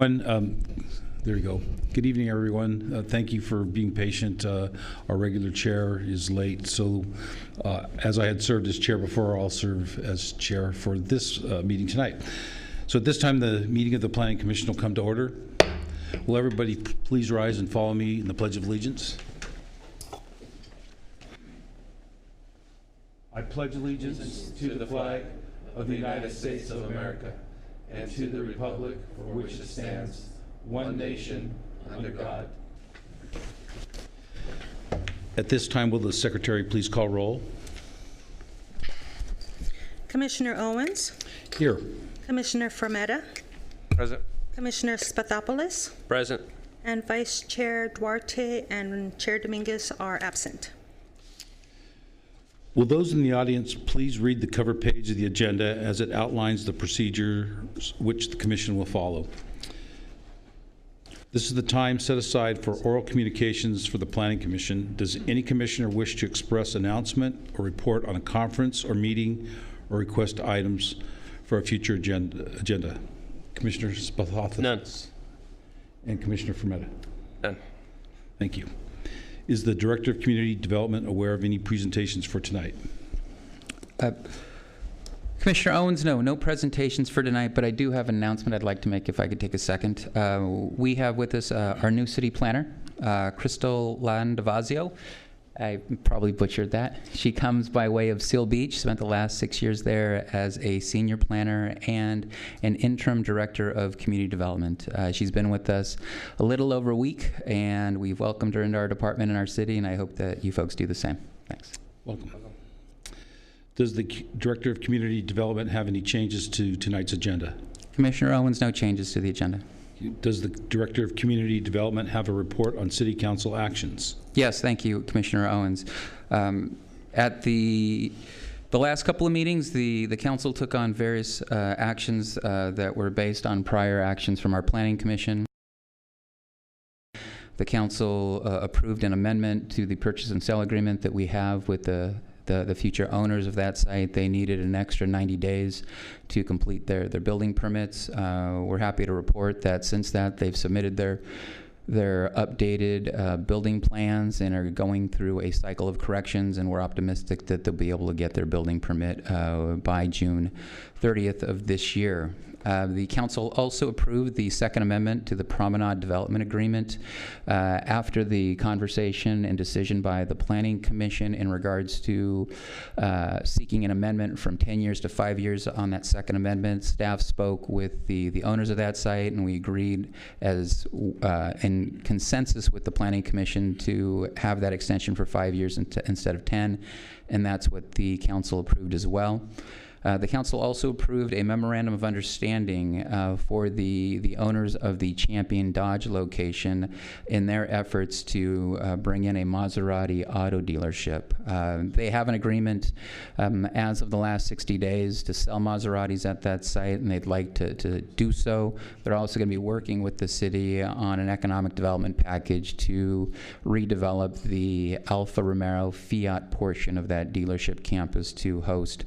There you go. Good evening, everyone. Thank you for being patient. Our regular chair is late, so as I had served as chair before, I'll serve as chair for this meeting tonight. So at this time, the meeting of the Planning Commission will come to order. Will everybody please rise and follow me in the Pledge of Allegiance? I pledge allegiance to the flag of the United States of America and to the republic for which it stands, one nation, under God. At this time, will the secretary please call roll? Commissioner Owens. Here. Commissioner Fermetta. Present. Commissioner Spathopoulos. Present. And Vice Chair Duarte and Chair Dominguez are absent. Will those in the audience please read the cover page of the agenda as it outlines the procedures which the Commission will follow? This is the time set aside for oral communications for the Planning Commission. Does any commissioner wish to express announcement or report on a conference or meeting or request items for a future agenda? Commissioner Spathopoulos? None. And Commissioner Fermetta? None. Thank you. Is the Director of Community Development aware of any presentations for tonight? Commissioner Owens, no presentations for tonight, but I do have an announcement I'd like to make if I could take a second. We have with us our new city planner, Crystal Landavazio. I probably butchered that. She comes by way of Seal Beach, spent the last 6 years there as a senior planner and an interim director of community development. She's been with us a little over a week, and we've welcomed her into our department in our city, and I hope that you folks do the same. Thanks. Welcome. Does the Director of Community Development have any changes to tonight's agenda? Commissioner Owens, no changes to the agenda. Does the Director of Community Development have a report on City Council actions? Yes, thank you, Commissioner Owens. At the last couple of meetings, the council took on various actions that were based on prior actions from our Planning Commission. The council approved an amendment to the purchase and sale agreement that we have with the future owners of that site. They needed an extra 90 days to complete their building permits. We're happy to report that since that, they've submitted their updated building plans and are going through a cycle of corrections, and we're optimistic that they'll be able to get their building permit by June 30th of this year. The council also approved the Second Amendment to the Promenade Development Agreement after the conversation and decision by the Planning Commission in regards to seeking an amendment from 10 years to 5 years on that Second Amendment. Staff spoke with the owners of that site, and we agreed as in consensus with the Planning Commission to have that extension for 5 years instead of 10, and that's what the council approved as well. The council also approved a memorandum of understanding for the owners of the Champion Dodge location in their efforts to bring in a Maserati auto dealership. They have an agreement as of the last 60 days to sell Maseratis at that site, and they'd like to do so. They're also going to be working with the city on an economic development package to redevelop the Alfa Romero Fiat portion of that dealership campus to host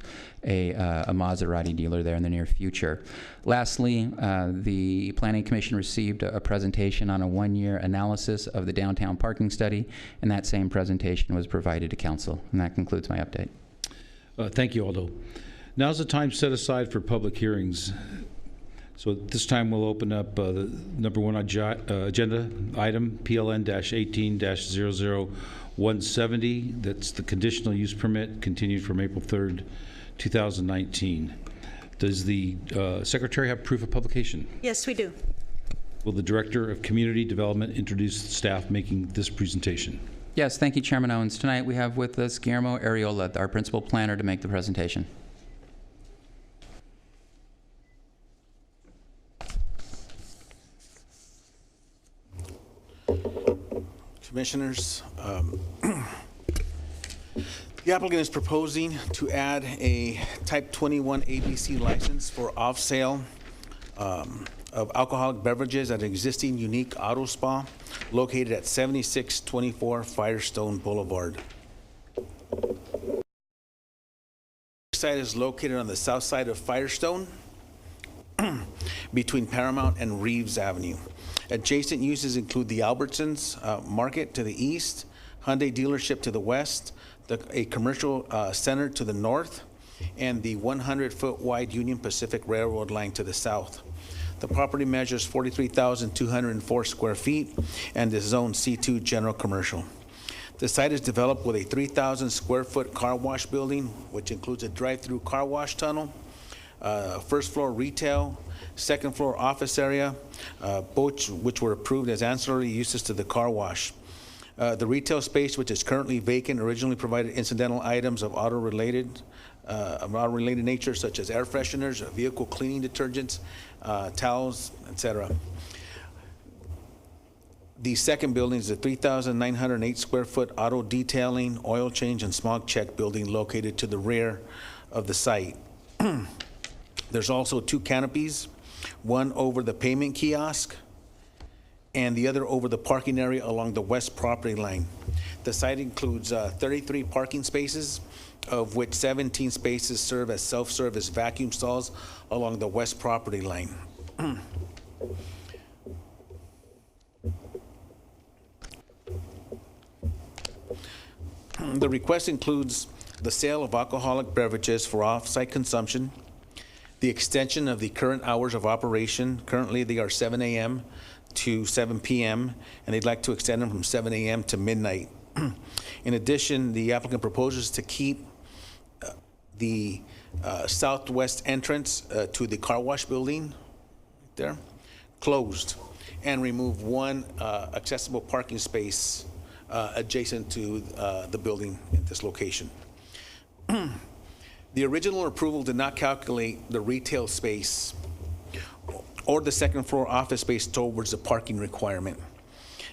a Maserati dealer there in the near future. Lastly, the Planning Commission received a presentation on a one-year analysis of the downtown parking study, and that same presentation was provided to council. And that concludes my update. Thank you, Aldo. Now's the time set aside for public hearings. So at this time, we'll open up the number one agenda item, PLN-18-00170. That's the conditional use permit continued from April 3rd, 2019. Does the Secretary have proof of publication? Yes, we do. Will the Director of Community Development introduce the staff making this presentation? Yes, thank you, Chairman Owens. Tonight we have with us Guillermo Arreola, our Principal Planner, to make the presentation. Commissioners, the applicant is proposing to add a Type 21 ABC license for off-sale of alcoholic beverages at an existing unique auto spa located at 7624 Firestone Boulevard. The site is located on the south side of Firestone. between Paramount and Reeves Avenue. Adjacent uses include the Albertsons Market to the east, Hyundai dealership to the west, a commercial center to the north, and the 100-foot wide Union Pacific Railroad line to the south. The property measures 43,204 square feet and is zoned C2 General Commercial. The site is developed with a 3,000 square foot car wash building, which includes a drive-through car wash tunnel, first floor retail, second floor office area, both which were approved as ancillary uses to the car wash. The retail space, which is currently vacant, originally provided incidental items of auto-related nature, such as air fresheners, vehicle cleaning detergents, towels, etc. The second building is a 3,908 square foot auto detailing, oil change, and smog check building located to the rear of the site. There's also 2 canopies, one over the payment kiosk and the other over the parking area along the west property line. The site includes 33 parking spaces, of which 17 spaces serve as self-service vacuum stalls along the west property line. The request includes the sale of alcoholic beverages for off-site consumption, the extension of the current hours of operation. Currently, they are 7 a.m. to 7 p.m., and they'd like to extend them from 7 a.m. to midnight. In addition, the applicant proposes to keep the southwest entrance to the car wash building there closed and remove one accessible parking space adjacent to the building at this location. The original approval did not calculate the retail space or the second floor office space towards the parking requirement,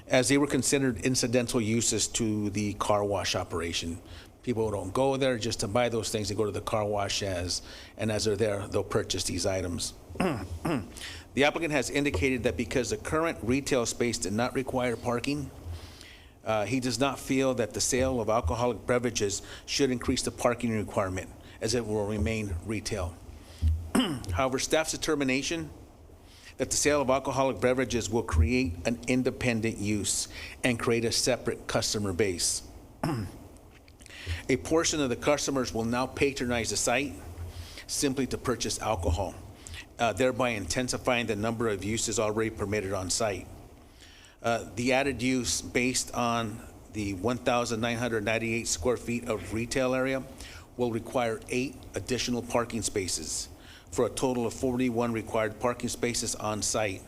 as they were considered incidental uses to the car wash operation. People don't go there just to buy those things. They go to the car wash and as they're there, they'll purchase these items. The applicant has indicated that because the current retail space did not require parking, he does not feel that the sale of alcoholic beverages should increase the parking requirement, as it will remain retail. However, staff's determination that the sale of alcoholic beverages will create an independent use and create a separate customer base. A portion of the customers will now patronize the site simply to purchase alcohol, thereby intensifying the number of uses already permitted on site. The added use based on the 1,998 square feet of retail area will require 8 additional parking spaces for a total of 41 required parking spaces on site.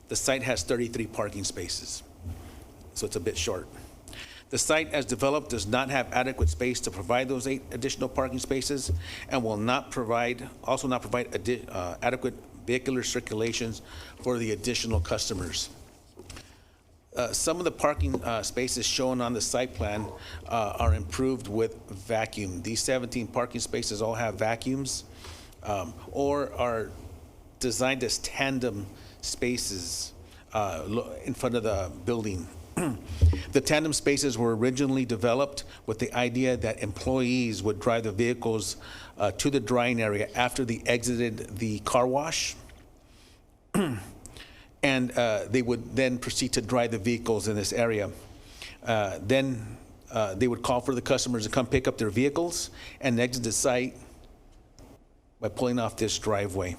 The site has 33 parking spaces, so it's a bit short. The site as developed does not have adequate space to provide those 8 additional parking spaces and will not provide adequate vehicular circulations for the additional customers. Some of the parking spaces shown on the site plan are improved with vacuum. These 17 parking spaces all have vacuums or are designed as tandem spaces in front of the building. The tandem spaces were originally developed with the idea that employees would drive the vehicles to the drying area after they exited the car wash. And they would then proceed to dry the vehicles in this area. Then they would call for the customers to come pick up their vehicles and exit the site by pulling off this driveway.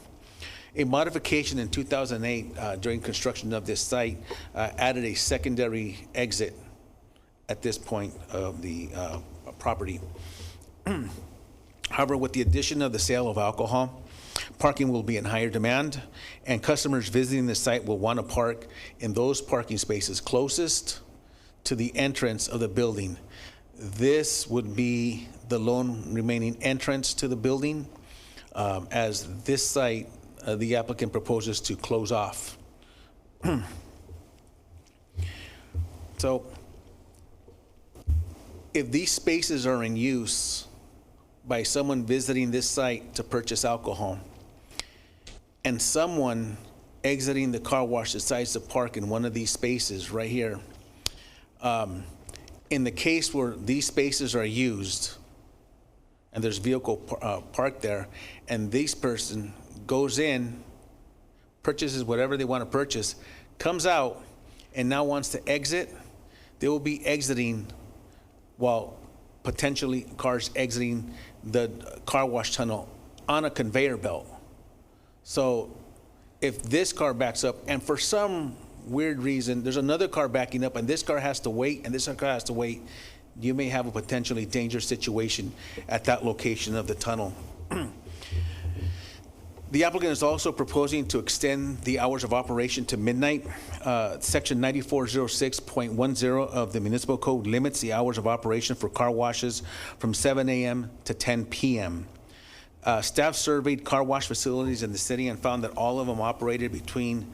A modification in 2008 during construction of this site added a secondary exit at this point of the property. However, with the addition of the sale of alcohol, parking will be in higher demand, and customers visiting the site will want to park in those parking spaces closest to the entrance of the building. This would be the lone remaining entrance to the building, as this site, the applicant proposes to close off. So, if these spaces are in use by someone visiting this site to purchase alcohol, and someone exiting the car wash decides to park in one of these spaces right here, in the case where these spaces are used and there's vehicle parked there, and this person goes in, purchases whatever they want to purchase, comes out and now wants to exit, they will be exiting while potentially cars exiting the car wash tunnel on a conveyor belt. So if this car backs up and for some weird reason there's another car backing up and this car has to wait and this car has to wait, you may have a potentially dangerous situation at that location of the tunnel. The applicant is also proposing to extend the hours of operation to midnight. Section 9406.10 of the municipal code limits the hours of operation for car washes from 7 a.m. to 10 p.m. Staff surveyed car wash facilities in the city and found that all of them operated between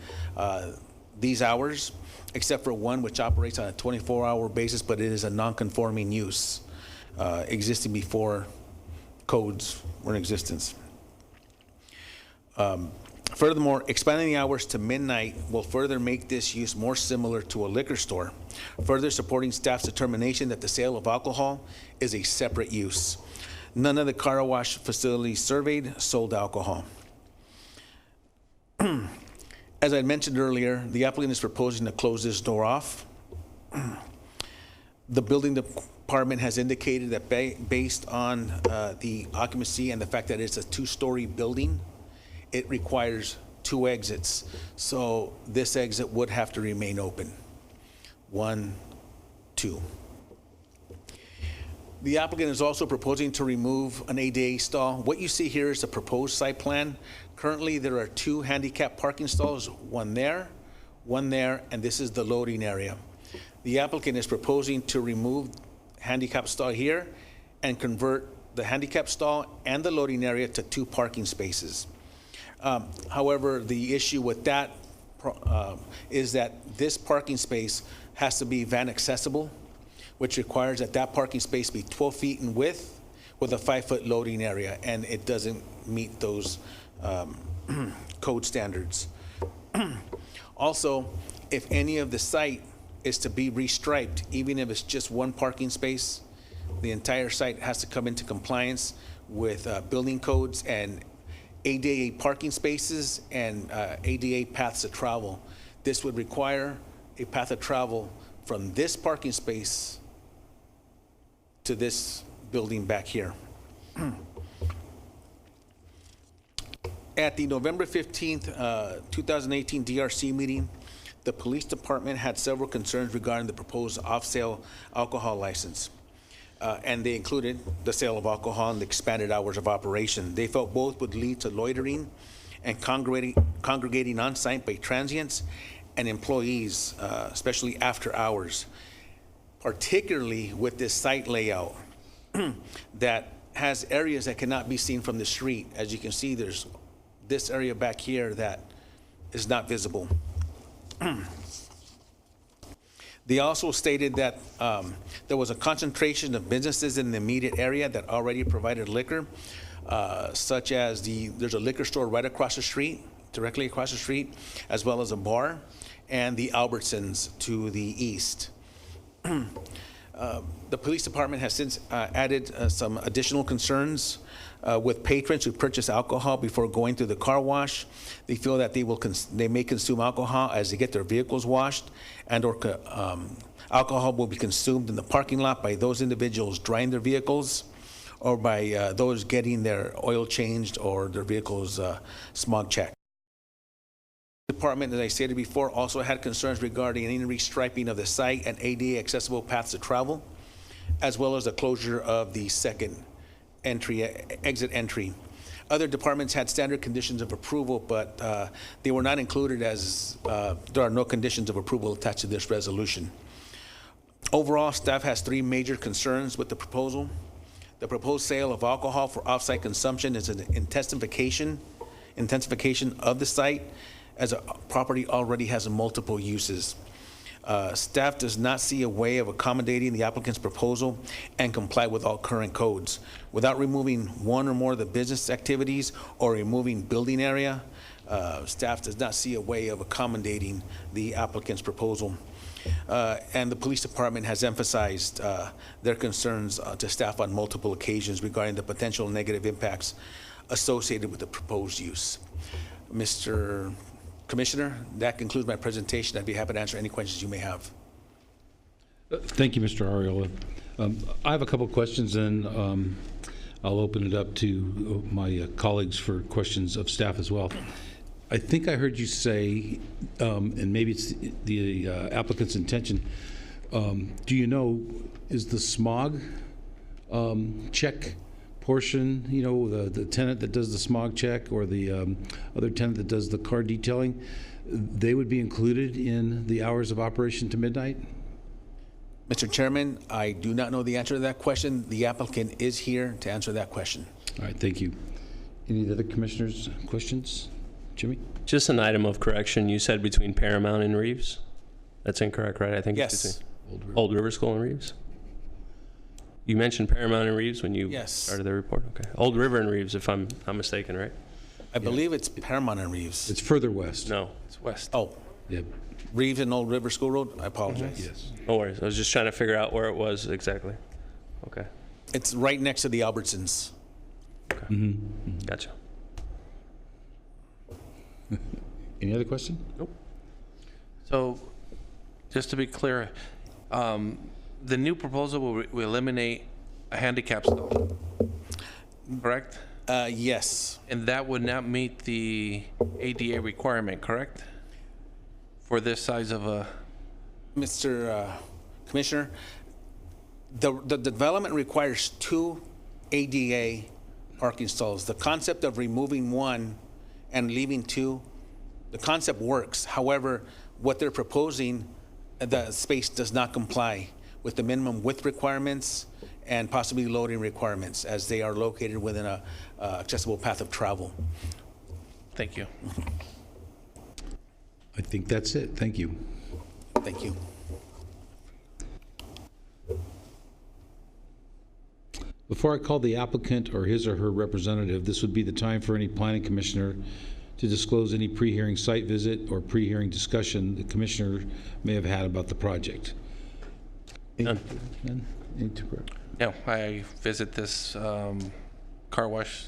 these hours, except for one which operates on a 24-hour basis, but it is a non-conforming use existing before codes were in existence. Furthermore, expanding the hours to midnight will further make this use more similar to a liquor store, further supporting staff's determination that the sale of alcohol is a separate use. None of the car wash facilities surveyed sold alcohol. As I mentioned earlier, the applicant is proposing to close this door off. The building department has indicated that based on the occupancy and the fact that it's a two-story building, it requires 2 exits. So this exit would have to remain open. 1, 2. The applicant is also proposing to remove an ADA stall. What you see here is the proposed site plan. Currently, there are 2 handicap parking stalls, one there, and this is the loading area. The applicant is proposing to remove handicap stall here and convert the handicap stall and the loading area to 2 parking spaces. However, the issue with that is that this parking space has to be van accessible, which requires that that parking space be 12 feet in width with a 5-foot loading area, and it doesn't meet those code standards. Also, if any of the site is to be restriped, even if it's just 1 parking space, the entire site has to come into compliance with building codes and ADA parking spaces and ADA paths of travel. This would require a path of travel from this parking space to this building back here. At the November 15th, 2018 DRC meeting, the police department had several concerns regarding the proposed off-sale alcohol license. And they included the sale of alcohol and the expanded hours of operation. They felt both would lead to loitering and congregating on site by transients and employees, especially after hours, particularly with this site layout that has areas that cannot be seen from the street. As you can see, there's this area back here that is not visible. They also stated that there was a concentration of businesses in the immediate area that already provided liquor, such as there's a liquor store right across the street, directly across the street, as well as a bar, and the Albertsons to the east. The police department has since added some additional concerns with patrons who purchase alcohol before going through the car wash. They feel that they may consume alcohol as they get their vehicles washed, and/or alcohol will be consumed in the parking lot by those individuals drying their vehicles, or by those getting their oil changed or their vehicles smog checked. The department, as I stated before, also had concerns regarding any restriping of the site and ADA accessible paths of travel, as well as the closure of the second exit entry. Other departments had standard conditions of approval, but they were not included as there are no conditions of approval attached to this resolution. Overall, staff has 3 major concerns with the proposal. The proposed sale of alcohol for off-site consumption is an intensification of the site, as a property already has multiple uses. Staff does not see a way of accommodating the applicant's proposal and comply with all current codes. Without removing one or more of the business activities or removing building area, staff does not see a way of accommodating the applicant's proposal. And the police department has emphasized their concerns to staff on multiple occasions regarding the potential negative impacts associated with the proposed use. Mr. Commissioner, that concludes my presentation. I'd be happy to answer any questions you may have. Thank you, Mr. Ariola. I have a couple of questions, and I'll open it up to my colleagues for questions of staff as well. I think I heard you say, and maybe it's the applicant's intention, do you know, is the smog check portion, you know, the tenant that does the smog check or the other tenant that does the car detailing, they would be included in the hours of operation to midnight? Mr. Chairman, I do not know the answer to that question. The applicant is here to answer that question. All right, thank you. Any other commissioners' questions? Jimmy? Just an item of correction. You said between Paramount and Reeves. That's incorrect, right? I think it's Yes. between Old River School and Reeves. You mentioned Paramount and Reeves when you Yes. started the report. Okay. Old River and Reeves, if I'm not mistaken, right? I believe it's Paramount and Reeves. It's further west. No, it's west. Oh, Yeah, Reeves and Old River School Road? I apologize. yes. No worries. I was just trying to figure out where it was exactly. Okay. It's right next to the Albertsons. Gotcha. Any other question? Nope. So, just to be clear, the new proposal will eliminate a handicap stall, correct? Yes. And that would not meet the ADA requirement, correct? For this size of a, Mr. Commissioner, the development requires 2 ADA parking stalls. The concept of removing 1 and leaving 2, the concept works. However, what they're proposing, the space does not comply with the minimum width requirements and possibly loading requirements, as they are located within a accessible path of travel. thank you. I think that's it. Thank you. Thank you. Before I call the applicant or his or her representative, this would be the time for any planning commissioner to disclose any pre-hearing site visit or pre-hearing discussion the commissioner may have had about the project. None. None? Any to- Yeah, I visit this car wash.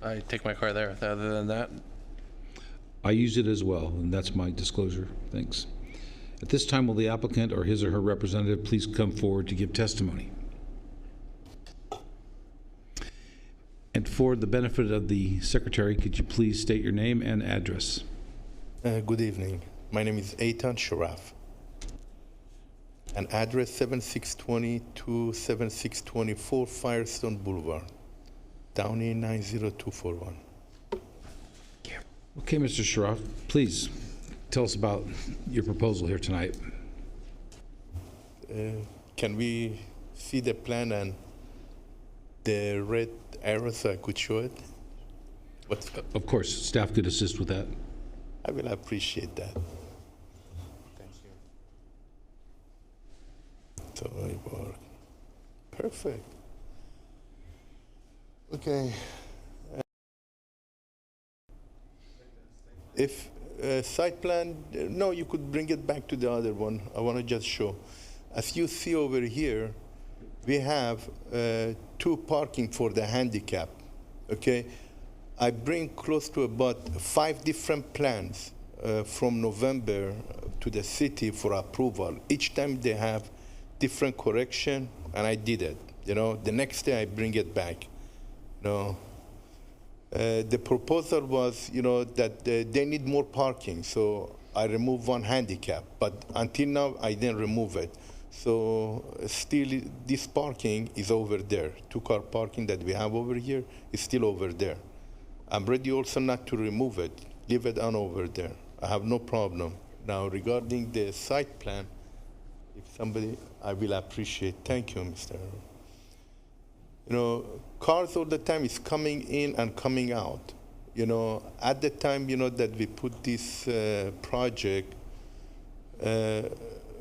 I take my car there. Other than that, I use it as well, and that's my disclosure. Thanks. At this time, will the applicant or his or her representative please come forward to give testimony? And for the benefit of the secretary, could you please state your name and address? Good evening. My name is Eitan Sharaf. And address 7620 to 7624 Firestone Boulevard, Downey 90241. Okay, Mr. Sharaf, please tell us about your proposal here tonight. Can we see the plan and the red arrow so I could show it? What? Of course, staff could assist with that. I will appreciate that. Thank you. So it worked. Perfect. Okay. If site plan, no, you could bring it back to the other one. I want to just show. As you see over here, we have 2 parking for the handicap, okay? I bring close to about 5 different plans from November to the city for approval. Each time they have different correction, and I did it. You know, the next day I bring it back. You know, the proposal was, you know, that they need more parking, so I removed 1 handicap. But until now, I didn't remove it. So still, this parking is over there. 2-car parking that we have over here is still over there. I'm ready also not to remove it, leave it on over there. I have no problem. Now, regarding the site plan, if somebody, I will appreciate. Thank you, Mr. You know, cars all the time is coming in and coming out. You know, at the time, you know, that we put this project,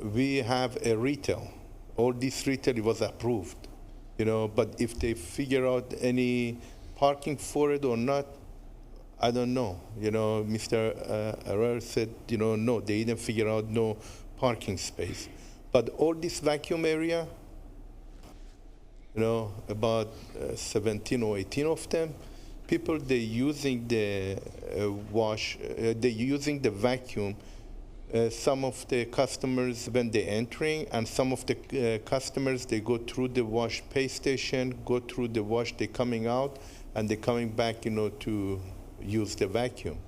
we have a retail. All this retail was approved, you know, but if they figure out any parking for it or not, I don't know. You know, Mr. Herrera said, you know, no, they didn't figure out no parking space. But all this vacuum area, you know, about 17 or 18 of them, people they using the they using the vacuum. Some of the customers when they entering, and some of the customers they go through the wash pay station, go through the wash, they coming out, and they coming back, to use the vacuum.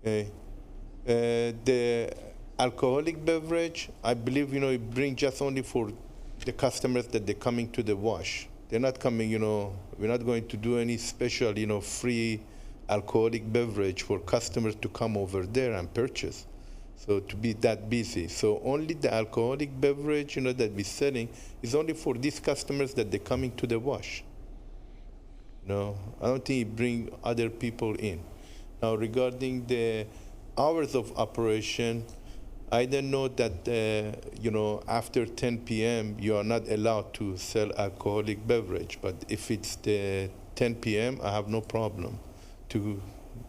Okay. The alcoholic beverage, I believe, it bring just only for the customers that they're coming to the wash. They're not coming, we're not going to do any special, free alcoholic beverage for customers to come over there and purchase. So to be that busy. So only the alcoholic beverage, that we're selling is only for these customers that they're coming to the wash. No, I don't think it bring other people in. Now regarding the hours of operation, I don't know that, after 10 p.m. you are not allowed to sell alcoholic beverage. But if it's the 10 p.m., I have no problem to,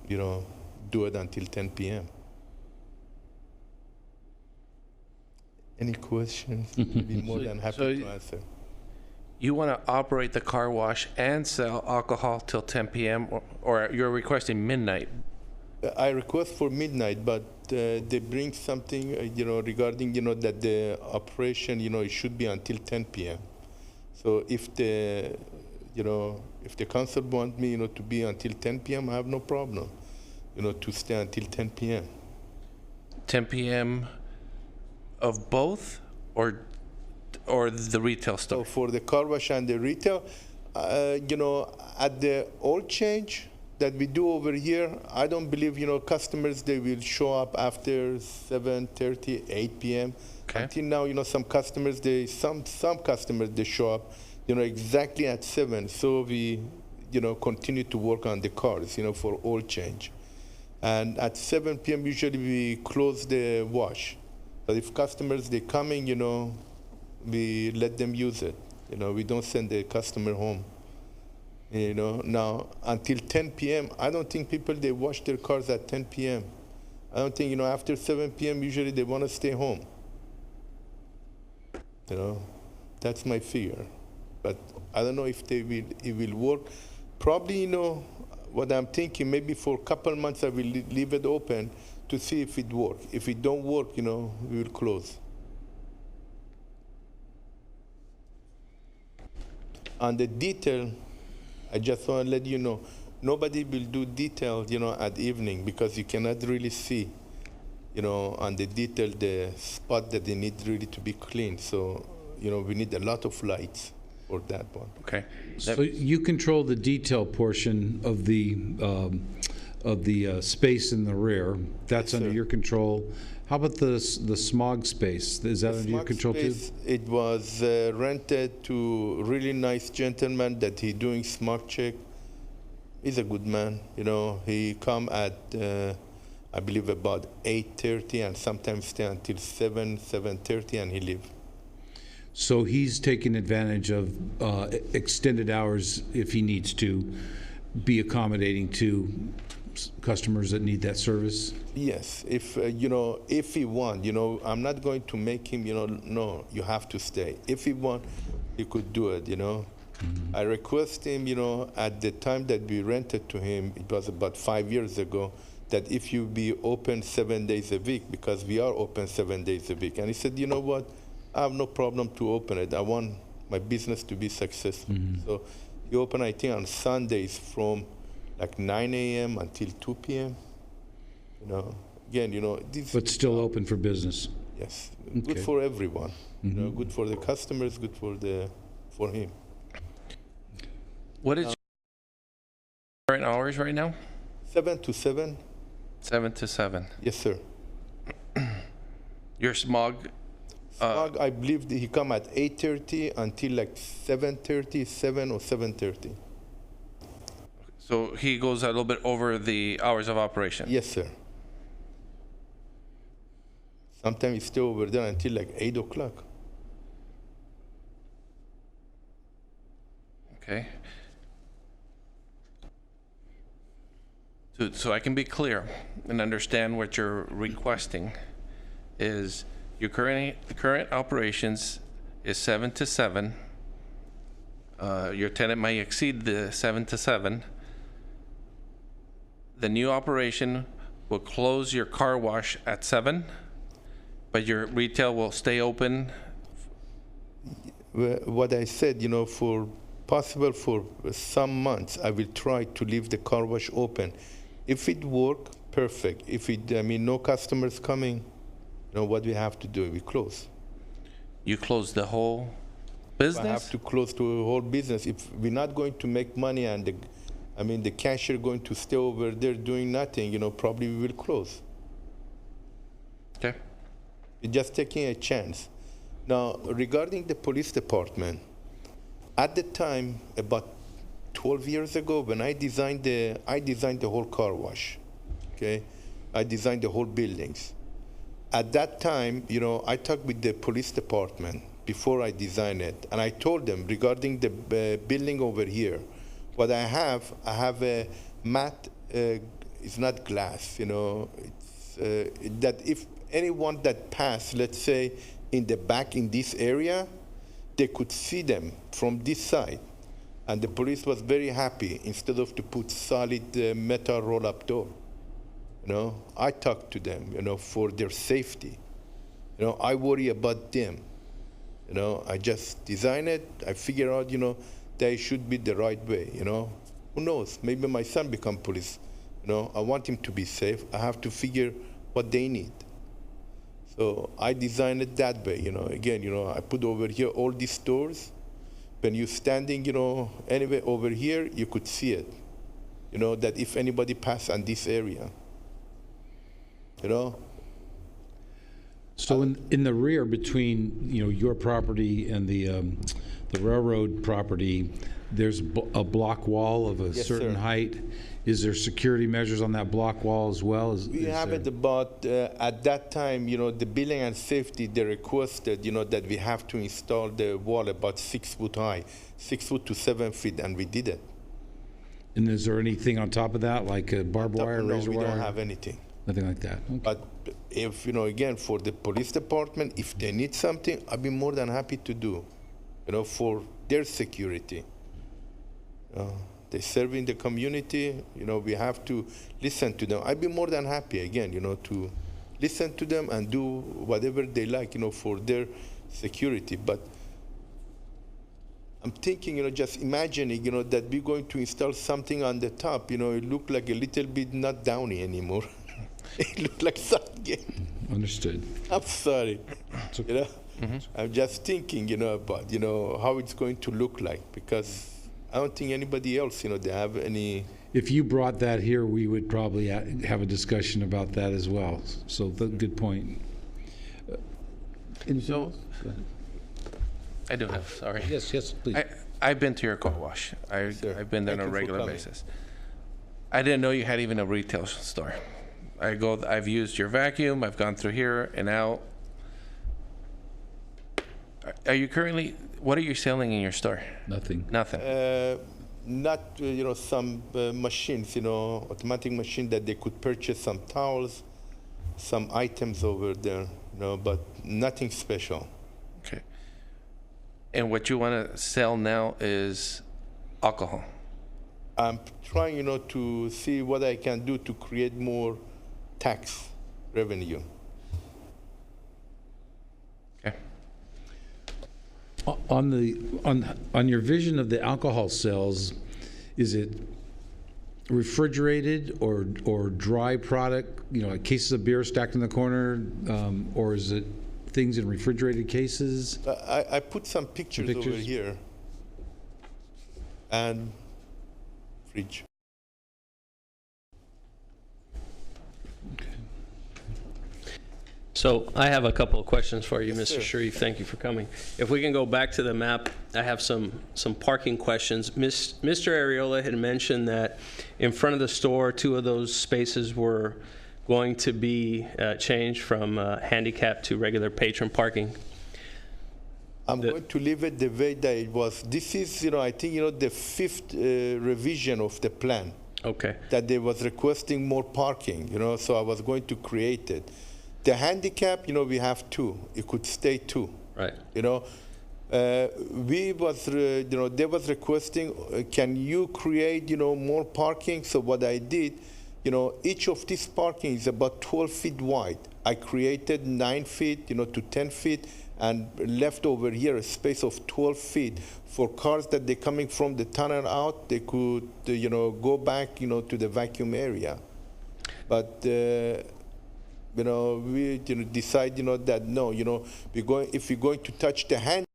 do it until 10 p.m. Any questions? I'd be more than happy to answer. You want to operate the car wash and sell alcohol till 10 p.m. or you're requesting midnight? I request for midnight, but they bring something, regarding, that the operation, it should be until 10 p.m. So if the, if the council want me, to be until 10 p.m., I have no problem, to stay until 10 p.m. 10 p.m. of both, or the retail store? So for the car wash and the retail, at the oil change that we do over here, I don't believe, customers, they will show up after 7:30, 8 p.m. Okay. Until now, some customers, some customers, they show up, exactly at 7. So we, continue to work on the cars, for oil change. And at 7 p.m., usually we close the wash. But if customers, they coming, we let them use it. We don't send the customer home. Now until 10 p.m., I don't think people, they wash their cars at 10 p.m. I don't think, after 7 p.m., usually they want to stay home. That's my fear. But I don't know if it will work. Probably, what I'm thinking, maybe for a couple months I will leave it open to see if it works. If it don't work, we will close. On the detail, I just want to let you know, nobody will do detail, at evening, because you cannot really see, on the detail, the spot that they need really to be clean. So, we need a lot of lights for that one. Okay. So you control the detail portion of the space in the rear. That's Yes, under sir. your control. How about the smog space? Is that under your Smart control space, too? it was rented to a really nice gentleman that he doing smart check. He's a good man, He come at, I believe, about 8:30 and sometimes stay until 7:30, and he leave. So he's taking advantage of extended hours if he needs to be accommodating to customers that need that service? Yes, if if he want, I'm not going to make him, no, you have to stay. If he want, he could do it, Mm-hmm. I request him, at the time that we rented to him, it was about 5 years ago, that if you be open 7 days a week, because we are open 7 days a week. And he said, you know what, I have no problem to open it. I want my business to be successful. Mm-hmm. So he open, I think, on Sundays from like 9 a.m. until 2 p.m. Again, this. But still open for business? Yes, Okay. good for everyone. Mm-hmm. Good for the customers, good for him. What is your current hours right now? 7 to 7. 7 to 7. Yes, sir. Your smog, Smog, I believe that he come at 8:30 until like 7:30, 7 or 7:30. so he goes a little bit over the hours of operation? Yes, sir. Sometimes he stay over there until like 8 o'clock. Okay. So I can be clear and understand what you're requesting is your current operations is 7 to 7. Your tenant may exceed the 7 to 7. The new operation will close your car wash at 7, but your retail will stay open. What I said, for possible for some months, I will try to leave the car wash open. If it work, perfect. If no customers coming, what we have to do, we close. You close the whole business? I have to close to the whole business. If we're not going to make money and the cashier going to stay over there doing nothing, probably we will close. Okay. We're just taking a chance. Now, regarding the police department, at the time, about 12 years ago, when I designed the whole car wash, okay? I designed the whole buildings. At that time, I talked with the police department before I designed it, and I told them regarding the building over here, what I have a matte, it's not glass, it's that if anyone that passed, let's say, in the back in this area, they could see them from this side. And the police was very happy instead of to put solid metal roll-up door. I talked to them, for their safety. I worry about them. I just design it. I figure out, that it should be the right way. Who knows? Maybe my son become police. I want him to be safe. I have to figure what they need. So I designed it that way. Again, I put over here all these doors. When you're standing, anywhere over here, you could see it. That if anybody pass on this area, So in the rear between, your property and the railroad property, there's a block wall of a Yes, certain sir. height. Is there security measures on that block wall as well? We have it about, at that time, the building and safety, they requested, that we have to install the wall about 6 foot high, 6 foot to 7 feet, and we did it. And is there anything on top of that, like a barbed wire, No, razor we wire? don't have anything. Nothing like that? Okay. But if, again, for the police department, if they need something, I'd be more than happy to do, for their security. They serve in the community, we have to listen to them. I'd be more than happy, again, to listen to them and do whatever they like, for their security. But I'm thinking, just imagining, that we're going to install something on the top, it look like a little bit not Downey anymore. It looked like something. Understood. I'm sorry. okay. I'm just thinking, about, how it's going to look like, because I don't think anybody else, they have any. If you brought that here, we would probably have a discussion about that as well. So, good point. Anything else? Go ahead. I do have, sorry. Yes, please. I've been to your car wash. Sir. I've been there on Thank a you for regular coming. basis. I didn't know you had even a retail store. I've used your vacuum, I've gone through here and out. Are you currently, what are you selling in your store? Nothing. Nothing. Not, some machines, automatic machine that they could purchase some towels, some items over there, but nothing special. Okay. And what you want to sell now is alcohol. I'm trying, to see what I can do to create more tax revenue. Okay. On your vision of the alcohol sales, is it refrigerated or dry product? Like cases of beer stacked in the corner, or is it things in refrigerated cases? I put some pictures over pictures? here and fridge. So I have a couple of questions for you, Yes, Mr. sir. Sharif. Thank you for coming. If we can go back to the map, I have some parking questions. Mr. Arreola had mentioned that in front of the store, 2 of those spaces were going to be changed from handicap to regular patron parking. I'm going to leave it the way that it was. This is, I think, the 5th revision of the plan. Okay. That they was requesting more parking, so I was going to create it. The handicap, we have 2. It could stay 2. Right. We was, they was requesting, can you create, more parking? So what I did, each of these parking is about 12 feet wide. I created 9 feet, to 10 feet, and left over here a space of 12 feet for cars that they're coming from the tunnel out, they could, go back, to the vacuum area. But, we decide, that no, if we're going to touch the hand,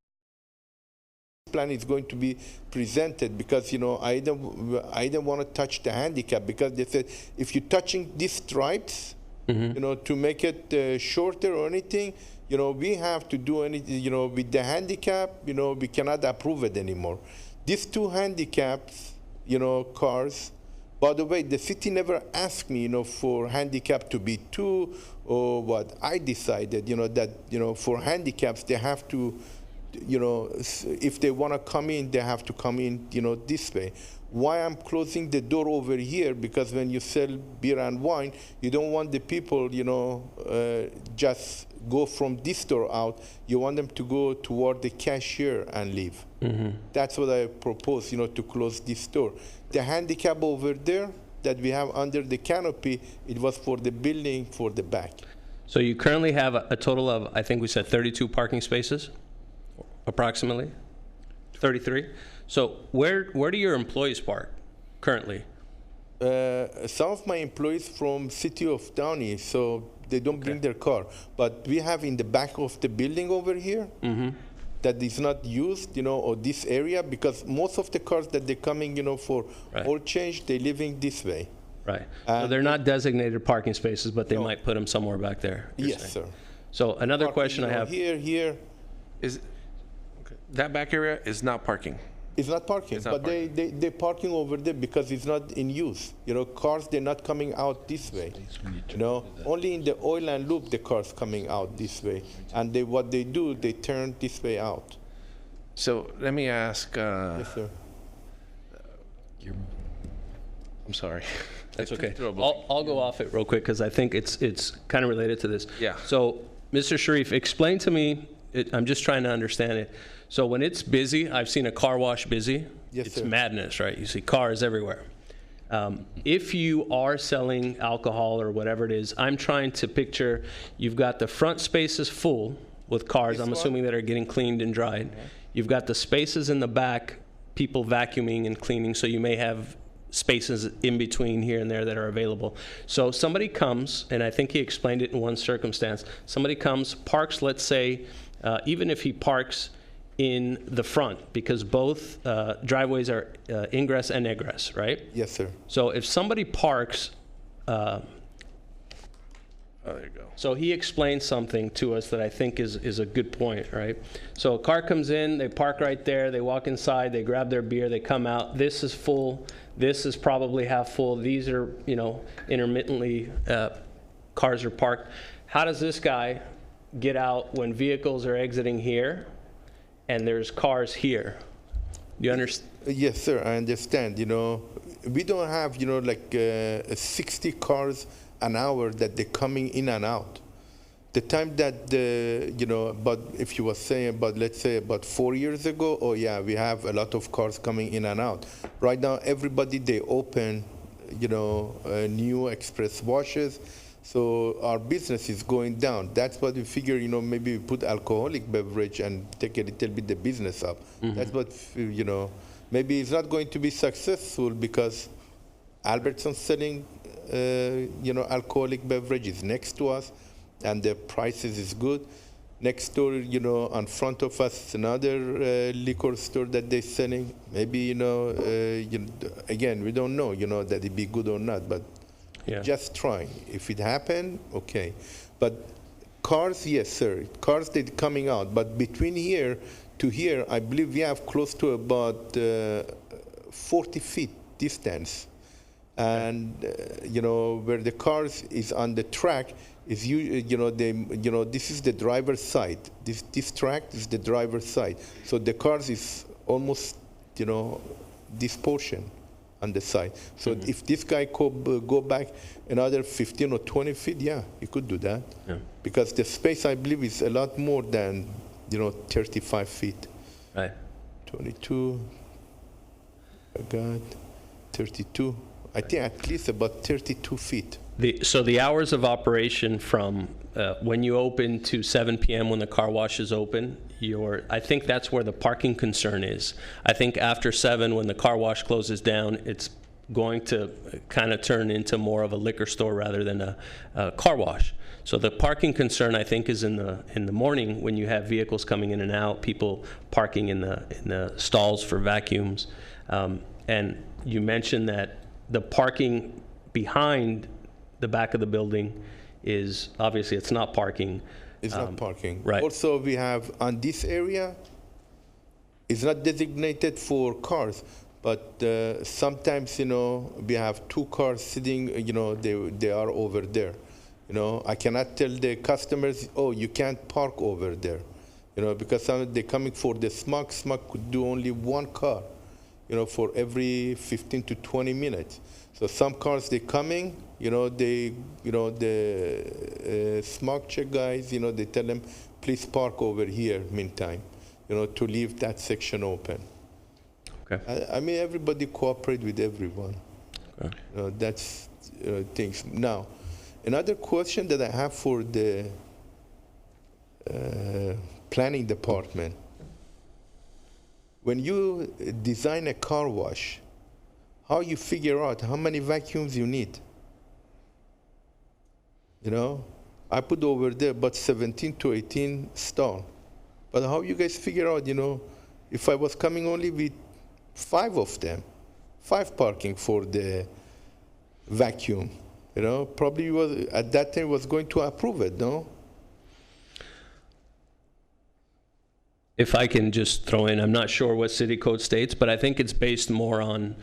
plan is going to be presented because I don't want to touch the handicap because they said if you're touching these stripes, to make it shorter or anything, we have to do anything, with the handicap, we cannot approve it anymore. These two handicaps, cars. By the way, the city never asked me, for handicap to be 2 or what. I decided, that, for handicaps they have to. If they want to come in, they have to come in, this way. Why I'm closing the door over here? Because when you sell beer and wine, you don't want the people, just go from this door out. You want them to go toward the cashier and leave. That's what I propose, to close this door. The handicap over there that we have under the canopy, it was for the building for the back. So you currently have a total of, I think we said 32 parking spaces? Approximately 33. So where do your employees park currently? Some of my employees from city of Downey, so they don't bring their car. But we have in the back of the building over here that is not used, or this area, because most of the cars that they're coming, for oil change, they're living this way. Right. So they're not designated parking spaces, but they might put them somewhere back there. Yes, sir. So another Parking, question I have. Here. Is that back area is not parking? It's not parking, It's not but they're parking over there because it's not in use. Cars, they're not coming out this way. Only in the oil and lube, the cars coming out this way. And what they do, they turn this way out. So let me ask. Yes, sir. I'm sorry. That's okay. Throw a book. I'll go off it real quick because I think it's kind of related to this. Yeah. So, Mr. Sharif, explain to me. I'm just trying to understand it. So when it's busy, I've seen a car wash busy. Yes, it's sir. madness, right? You see cars everywhere. If you are selling alcohol or whatever it is, I'm trying to picture you've got the front spaces full with cars, I'm assuming that are getting cleaned and dried. You've got the spaces in the back, people vacuuming and cleaning, so you may have spaces in between here and there that are available. So somebody comes, and I think he explained it in one circumstance, somebody comes, parks, let's say, even if he parks in the front, because both driveways are ingress and egress, right? Yes, sir. So if somebody parks, Oh, there you go. so he explained something to us that I think is a good point, right? So a car comes in, they park right there, they walk inside, they grab their beer, they come out. This is full. This is probably half full. These are, intermittently cars are parked. How does this guy get out when vehicles are exiting here and there's cars here? Do you understand? Yes, sir, I understand. We don't have, like 60 cars an hour that they're coming in and out. The time that, but if you were saying about, let's say about 4 years ago, oh yeah, we have a lot of cars coming in and out. Right now, everybody, they open, new express washes. So our business is going down. That's what we figure, maybe we put alcoholic beverage and take a little bit the business up. That's what, maybe it's not going to be successful because Albertson's selling, alcoholic beverages next to us and the prices is good. Next door, on front of us, another liquor store that they're selling. Maybe, again, we don't know, that it be good or not, but Yeah. just trying. If it happen, okay. But cars, yes, sir. Cars, they're coming out. But between here to here, I believe we have close to about 40 feet distance. And, where the cars is on the track, is this is the driver's side. This track is the driver's side. So the cars is almost, this portion on the side. So if this guy could go back another 15 or 20 feet, yeah, he could do that. Yeah. Because the space, I believe, is a lot more than, 35 feet. Right. 22, I got 32. I think at least about 32 feet. So the hours of operation from when you open to 7 p.m. when the car wash is open, I think that's where the parking concern is. I think after 7, when the car wash closes down, it's going to kind of turn into more of a liquor store rather than a car wash. So the parking concern, I think, is in the morning when you have vehicles coming in and out, people parking in the stalls for vacuums. And you mentioned that the parking behind the back of the building is, obviously, it's not parking. It's not parking. Right. Also, we have on this area, it's not designated for cars, but sometimes, we have 2 cars sitting, they are over there. I cannot tell the customers, oh, you can't park over there, because they're coming for the smog. Smog could do only 1 car, for every 15 to 20 minutes. So some cars, they're coming, the smog check guys, they tell them, please park over here meantime, to leave that section open. Okay. I mean, everybody cooperate with everyone. Okay. That's things. Now, another question that I have for the planning department. When you design a car wash, how you figure out how many vacuums you need? I put over there about 17 to 18 stalls. But how you guys figure out, if I was coming only with 5 of them, 5 parking for the vacuum, probably was at that time was going to approve it, no? If I can just throw in, I'm not sure what city code states, but I think it's based more on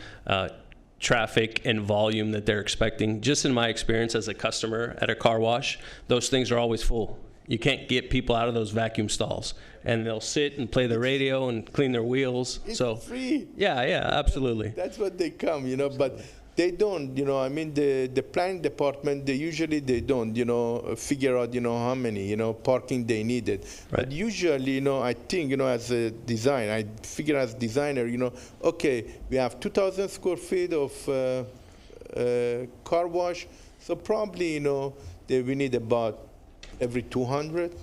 traffic and volume that they're expecting. Just in my experience as a customer at a car wash, those things are always full. You can't get people out of those vacuum stalls, and they'll sit and play the radio and clean their wheels. It's so free. Yeah, absolutely. That's what they come, but they don't, I mean, the planning department, they usually don't, figure out, how many, parking they needed. Right. But usually, I think, as a design, I figure as designer, okay, we have 2,000 square feet of car wash, so probably, we need about every 200,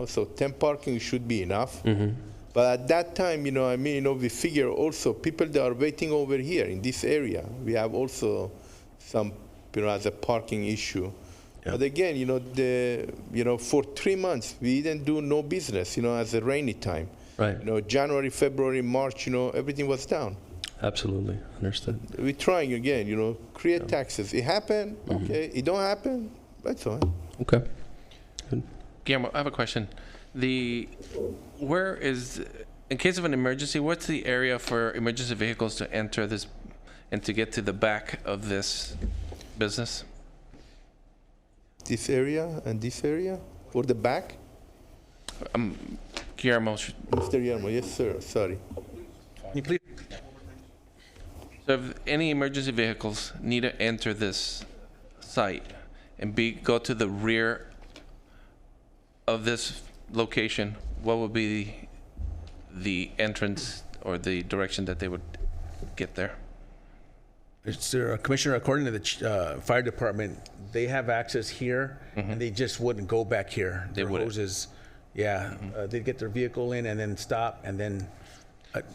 so 10 parking should be enough. Mm-hmm. But at that time, we figure also people that are waiting over here in this area. We have also some, as a parking issue. Yeah. But again, for 3 months, we didn't do no business, as a rainy time. Right. January, February, March, everything was down. Absolutely. Understood. We're trying again, create taxes. It happened, okay. It don't happen, that's all right. Okay. Good. Guillermo, I have a question. Where is, in case of an emergency, what's the area for emergency vehicles to enter this and to get to the back of this business? This area and this area? For the back? Guillermo. Mr. Guillermo, yes, sir. Sorry. Can you please? So if any emergency vehicles need to enter this site and go to the rear of this location, what would be the entrance or the direction that they would get there? Commissioner, according to the fire department, they have access here, and they just wouldn't go back here. They Their wouldn't. hoses, they'd get their vehicle in and then stop, and then,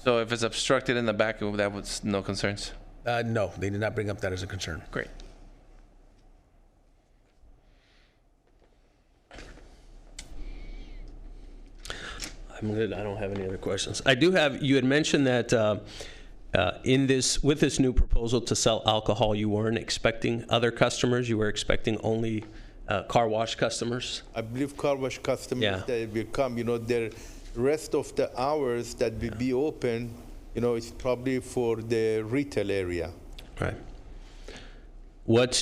So if it's obstructed in the back, that was no concerns? no, they did not bring up that as a concern. Great. I'm good. I don't have any other questions. I do have, you had mentioned that with this new proposal to sell alcohol, you weren't expecting other customers. You were expecting only car wash customers. I believe car wash customers Yeah. that will come, the rest of the hours that will be open, it's probably for the retail area. Right.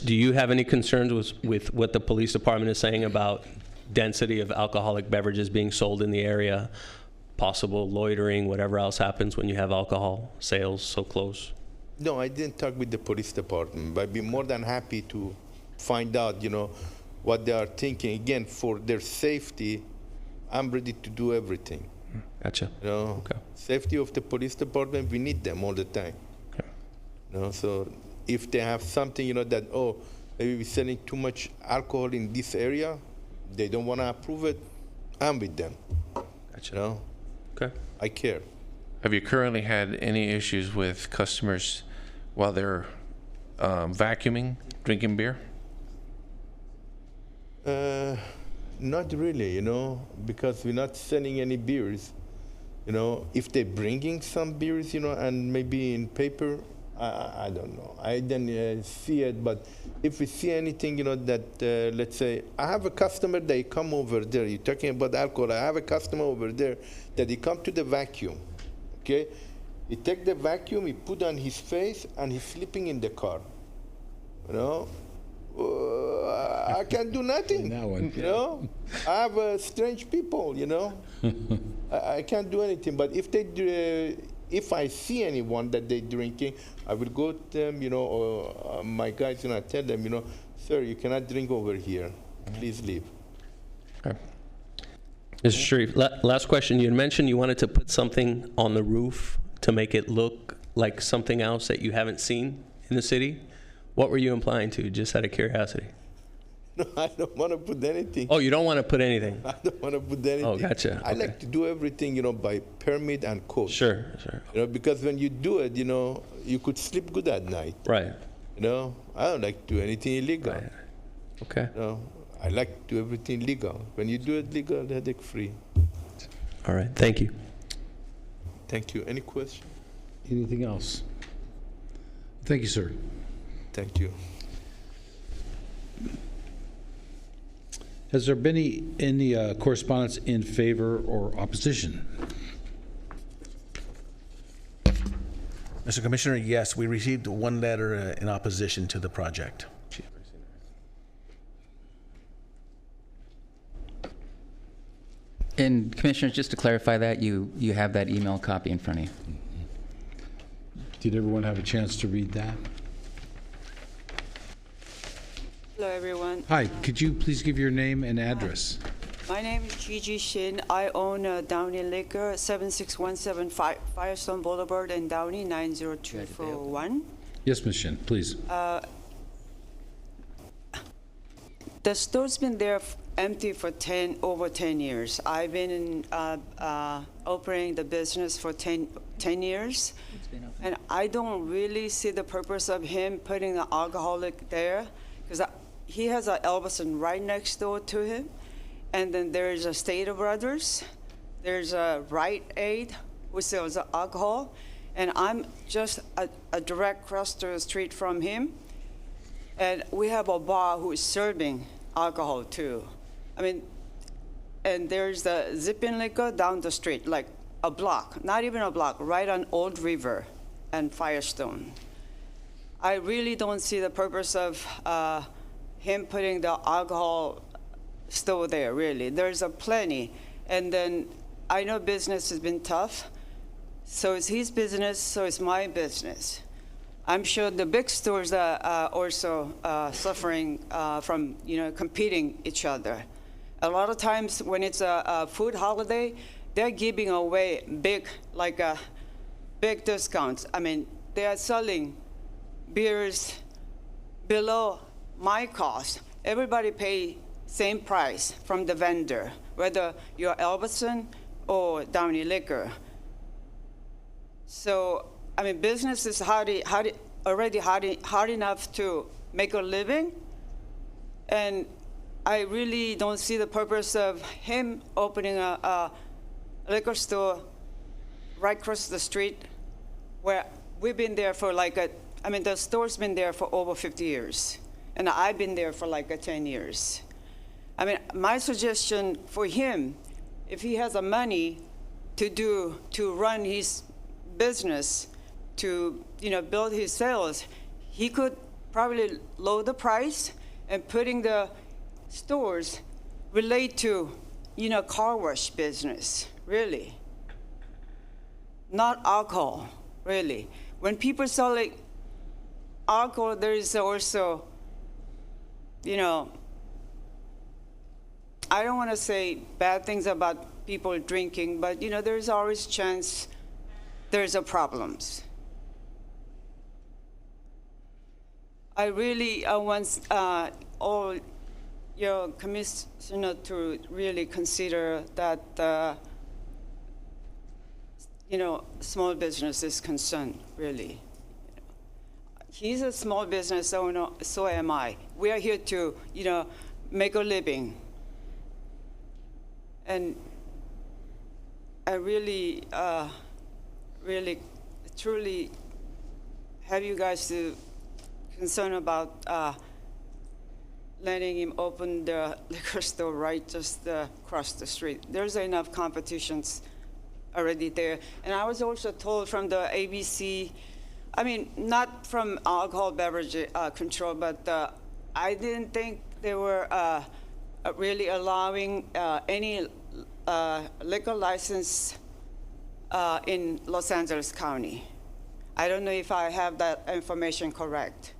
Do you have any concerns with what the police department is saying about density of alcoholic beverages being sold in the area, possible loitering, whatever else happens when you have alcohol sales so close? No, I didn't talk with the police department, but I'd be more than happy to find out, what they are thinking. Again, for their safety, I'm ready to do everything. Gotcha. You know, Okay. safety of the police department, we need them all the time. Okay. You know, so if they have something, you know, that, oh, maybe we're selling too much alcohol in this area, they don't want to approve it, I'm with them. Gotcha. You know, Okay. I care. Have you currently had any issues with customers while they're vacuuming, drinking beer? Not really, you know, because we're not selling any beers. You know, if they're bringing some beers, you know, and maybe in paper, I don't know. I didn't see it, but if we see anything, you know, that, let's say, I have a customer, they come over there. You're talking about alcohol. I have a customer over there that he come to the vacuum, okay? He take the vacuum, he put on his face, and he's sleeping in the car, you know? I can't do nothing. That one. You know, I have strange people. You know, I can't do anything. But if they, if I see anyone that they drinking, I will go to them. You know, or my guys, and I tell them, you know, sir, you cannot drink over here. Please leave. Okay. Mr. Sharif, last question. You had mentioned you wanted to put something on the roof to make it look like something else that you haven't seen in the city. What were you implying to, just out of curiosity? No, I don't want to put anything. Oh, you don't want to put anything? I don't want to put anything. Oh, gotcha. I Okay. like to do everything, you know, by permit and code. Sure, sure. You know, because when you do it, you know, you could sleep good at night. Right, You know, I don't like to do anything illegal. right. Okay, You know, I like to do everything legal. When you do it legal, headache free. all right, thank you. Thank you. Any question? Anything else? Thank you, sir. Thank you. Has there been any correspondence in favor or opposition? Mr. Commissioner, yes, we received one letter in opposition to the project. And Commissioners, just to clarify that, you have that email copy in front of you. Did everyone have a chance to read that? Hello, everyone. Hi, could you please give your name and address? My name is Gigi Shin. I own Downey Liquor, 7617 Firestone Boulevard in Downey, 90241. Yes, Ms. Shin, please. The store's been there empty for over 10 years. I've been operating the business for 10 years. And I don't really see the purpose of him putting an alcoholic there, because he has an Elbasan right next door to him. And then there's a Stater Brothers. There's a Rite Aid, who sells alcohol. And I'm just a direct cross the street from him. And we have a bar who is serving alcohol too. I mean, and there's the Zippin Liquor down the street, like a block, not even a block, right on Old River and Firestone. I really don't see the purpose of him putting the alcohol store there, really. There's a plenty. And then I know business has been tough. So it's his business, so it's my business. I'm sure the big stores are also suffering from, competing each other. A lot of times when it's a food holiday, they're giving away big discounts. I mean, they are selling beers below my cost. Everybody pay same price from the vendor, whether you're Elbasan or Downey Liquor. So, I mean, business is already hard enough to make a living, and I really don't see the purpose of him opening a liquor store right across the street, where we've been there for the store's been there for over 50 years, and I've been there for 10 years. I mean, my suggestion for him, if he has the money to run his business, to build his sales, he could probably lower the price and putting the stores relate to car wash business, really, not alcohol, really. When people sell alcohol, there is also I don't want to say bad things about people drinking, but there's always chance there's a problems. I really want all your commissioner to really consider that, small business is concerned, really. He's a small business owner, so am I. We are here to, make a living. And I really, truly have you guys to concern about letting him open the liquor store right just across the street. There's enough competitions already there. And I was also told from the ABC, not from alcohol beverage control, but I didn't think they were really allowing any liquor license in Los Angeles County. I don't know if I have that information correct.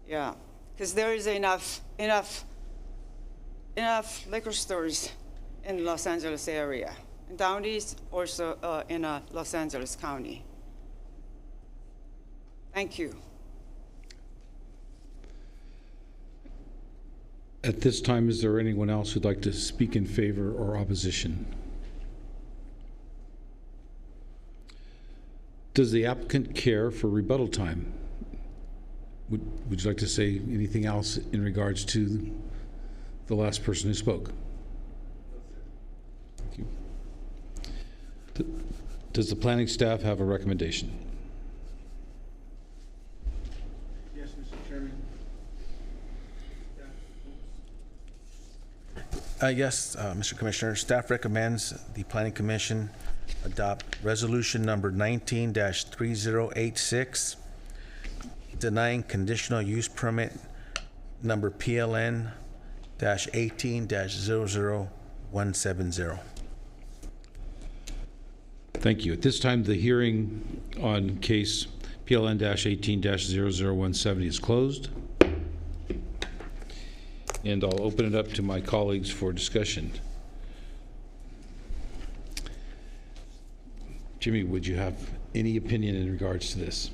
Yeah, because there is enough liquor stores in Los Angeles area. Downey is also in Los Angeles County. Thank you. At this time, is there anyone else who'd like to speak in favor or opposition? Does the applicant care for rebuttal time? Would you like to say anything else in regards to the last person who spoke? Thank you. Does the planning staff have a recommendation? Yes, Mr. Chairman. Yes, Mr. Commissioner, staff recommends the Planning Commission adopt resolution number 19-3086, denying conditional use permit number PLN-18-00170. Thank you. At this time, the hearing on case PLN-18-00170 is closed. And I'll open it up to my colleagues for discussion. Jimmy, would you have any opinion in regards to this?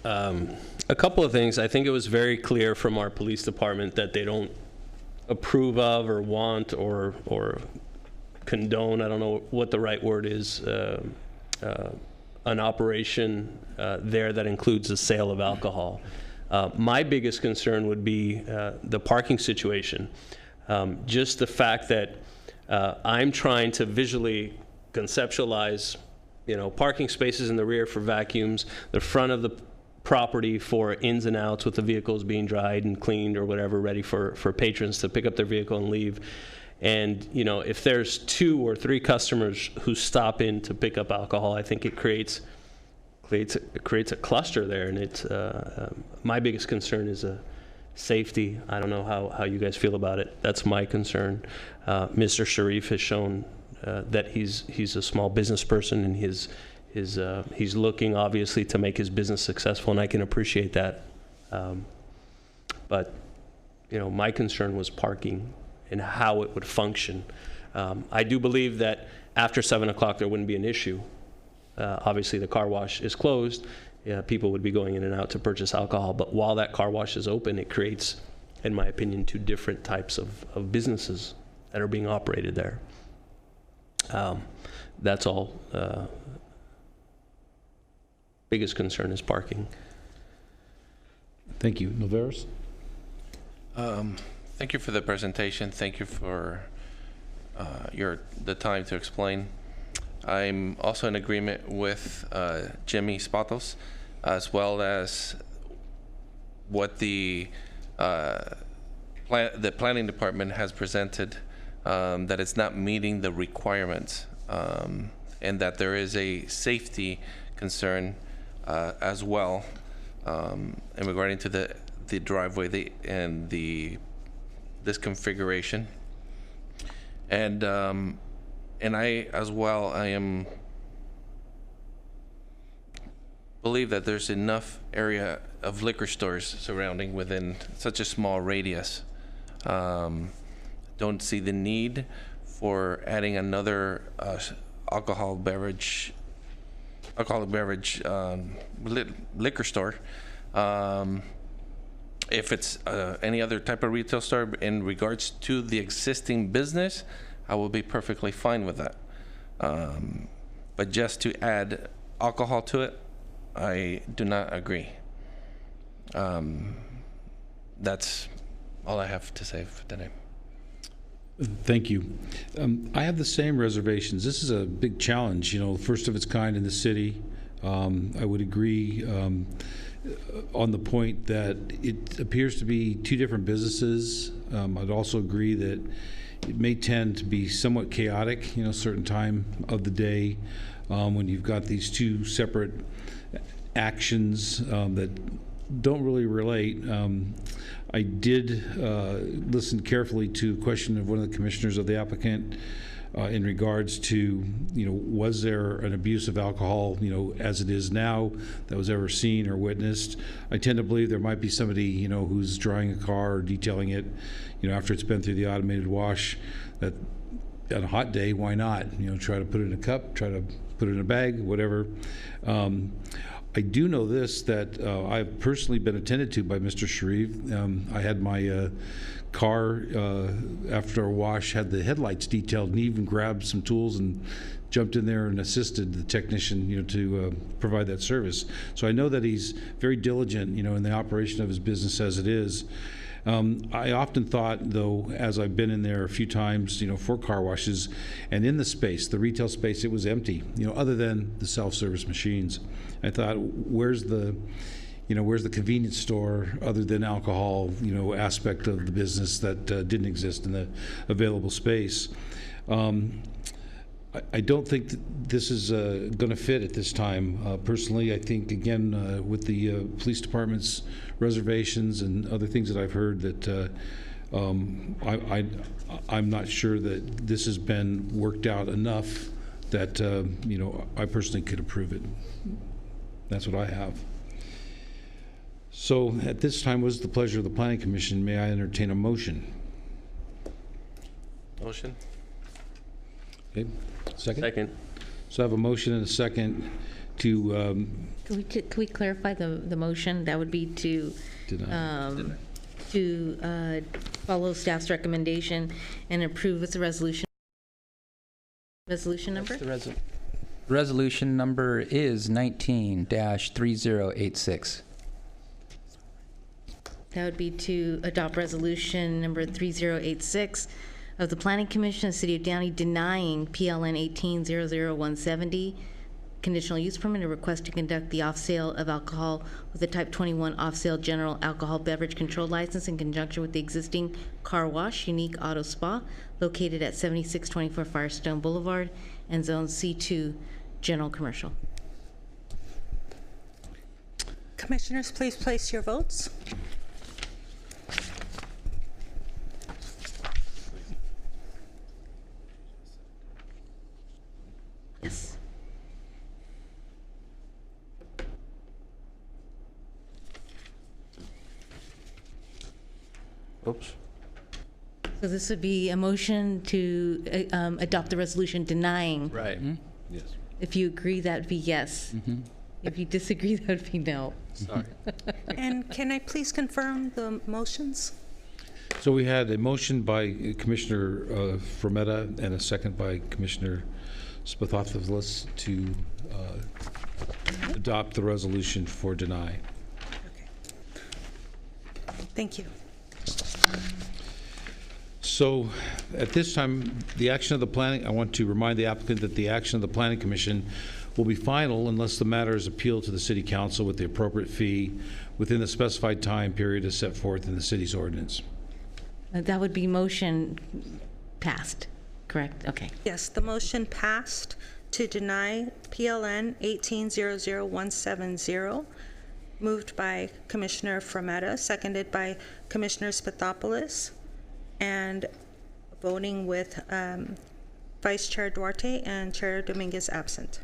A couple of things. I think it was very clear from our police department that they don't approve of or want or condone, I don't know what the right word is, an operation there that includes the sale of alcohol. My biggest concern would be the parking situation. Just the fact that I'm trying to visually conceptualize, parking spaces in the rear for vacuums, the front of the property for ins and outs with the vehicles being dried and cleaned or whatever, ready for patrons to pick up their vehicle and leave. And, if there's 2 or 3 customers who stop in to pick up alcohol, I think it creates a cluster there, and it's my biggest concern is safety. I don't know how you guys feel about it. That's my concern. Mr. Sharif has shown that he's a small business person, and he's looking obviously to make his business successful, and I can appreciate that. But my concern was parking and how it would function. I do believe that after 7 o'clock there wouldn't be an issue. Obviously, the car wash is closed. People would be going in and out to purchase alcohol. But while that car wash is open, it creates, in my opinion, 2 different types of businesses that are being operated there. That's all. Biggest concern is parking. Thank you. Noveris? Thank you for the presentation. Thank you for the time to explain. I'm also in agreement with Jimmy Spatos, as well as what the planning department has presented, that it's not meeting the requirements, and that there is a safety concern as well, in regarding to the driveway and this configuration. And I, as well, I am believe that there's enough area of liquor stores surrounding within such a small radius. Don't see the need for adding another alcoholic beverage liquor store. If it's any other type of retail store in regards to the existing business, I will be perfectly fine with that. But just to add alcohol to it, I do not agree. That's all I have to say for today. Thank you. I have the same reservations. This is a big challenge, first of its kind in the city. I would agree on the point that it appears to be two different businesses. I'd also agree that it may tend to be somewhat chaotic, certain time of the day when you've got these two separate actions that don't really relate. I did listen carefully to a question of one of the commissioners of the applicant in regards to, was there an abuse of alcohol, as it is now, that was ever seen or witnessed? I tend to believe there might be somebody, who's drying a car or detailing it, after it's been through the automated wash, that on a hot day, why not? Try to put it in a cup, try to put it in a bag, whatever. I do know this, that I've personally been attended to by Mr. Sharif. I had my car, after a wash, had the headlights detailed, and he even grabbed some tools and jumped in there and assisted the technician, to provide that service. So I know that he's very diligent, in the operation of his business as it is. I often thought, though, as I've been in there a few times, for car washes, and in the space, the retail space, it was empty, other than the self-service machines. I thought, where's the convenience store other than alcohol, aspect of the business that didn't exist in the available space? I don't think that this is going to fit at this time. Personally, I think, again, with the police department's reservations and other things that I've heard, that I'm not sure that this has been worked out enough that, I personally could approve it. That's what I have. So at this time, was the pleasure of the Planning Commission. May I entertain a motion? Motion? Okay, second? Second. So I have a motion and a second to Could we clarify the motion? That would be to deny. to follow staff's recommendation and approve with the resolution. Resolution number? Resolution number is 19-3086. That would be to adopt resolution number 3086 of the Planning Commission of the City of Downey denying PLN 18-00170 conditional use permit, a request to conduct the off-sale of alcohol with a Type 21 off-sale general alcohol beverage control license in conjunction with the existing car wash, Unique Auto Spa, located at 7624 Firestone Boulevard and Zone C2 General Commercial. Commissioners, please place your votes. Yes. Oops. So this would be a motion to adopt the resolution denying. Right. Yes. If you agree, that would be yes. If you disagree, that would be no. Sorry. And can I please confirm the motions? So we had a motion by Commissioner Frometta and a second by Commissioner Spathopoulos to adopt the resolution for deny. Thank you. So at this time, the action of the planning, I want to remind the applicant that the action of the Planning Commission will be final unless the matter is appealed to the City Council with the appropriate fee within the specified time period as set forth in the city's ordinance. That would be motion passed, correct? Okay. Yes, the motion passed to deny PLN 18-00170, moved by Commissioner Frometta, seconded by Commissioner Spathopoulos, and voting with Vice Chair Duarte and Chair Dominguez absent.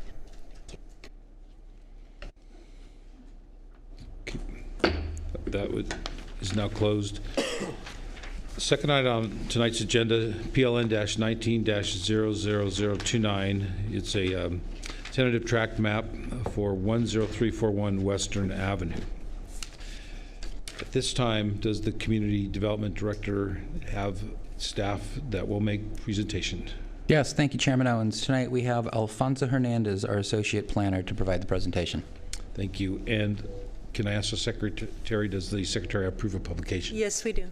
is now closed. Second item on tonight's agenda, PLN-19-00029. It's a tentative tract map for 10341 Western Avenue. At this time, does the Community Development Director have staff that will make presentation? Yes, thank you, Chairman Owens. Tonight we have Alfonso Hernandez, our Associate Planner, to provide the presentation. Thank you. And can I ask the Secretary, does the Secretary approve of publication? Yes, we do.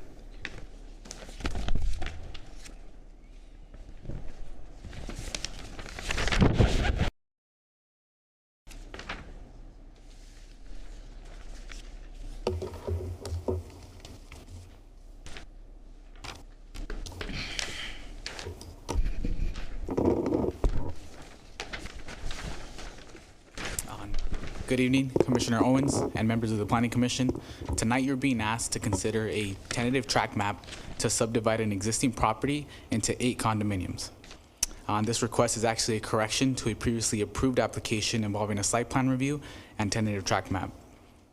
Good evening, Commissioner Owens and members of the Planning Commission. Tonight you're being asked to consider a tentative tract map to subdivide an existing property into 8 condominiums. This request is actually a correction to a previously approved application involving a site plan review and tentative tract map.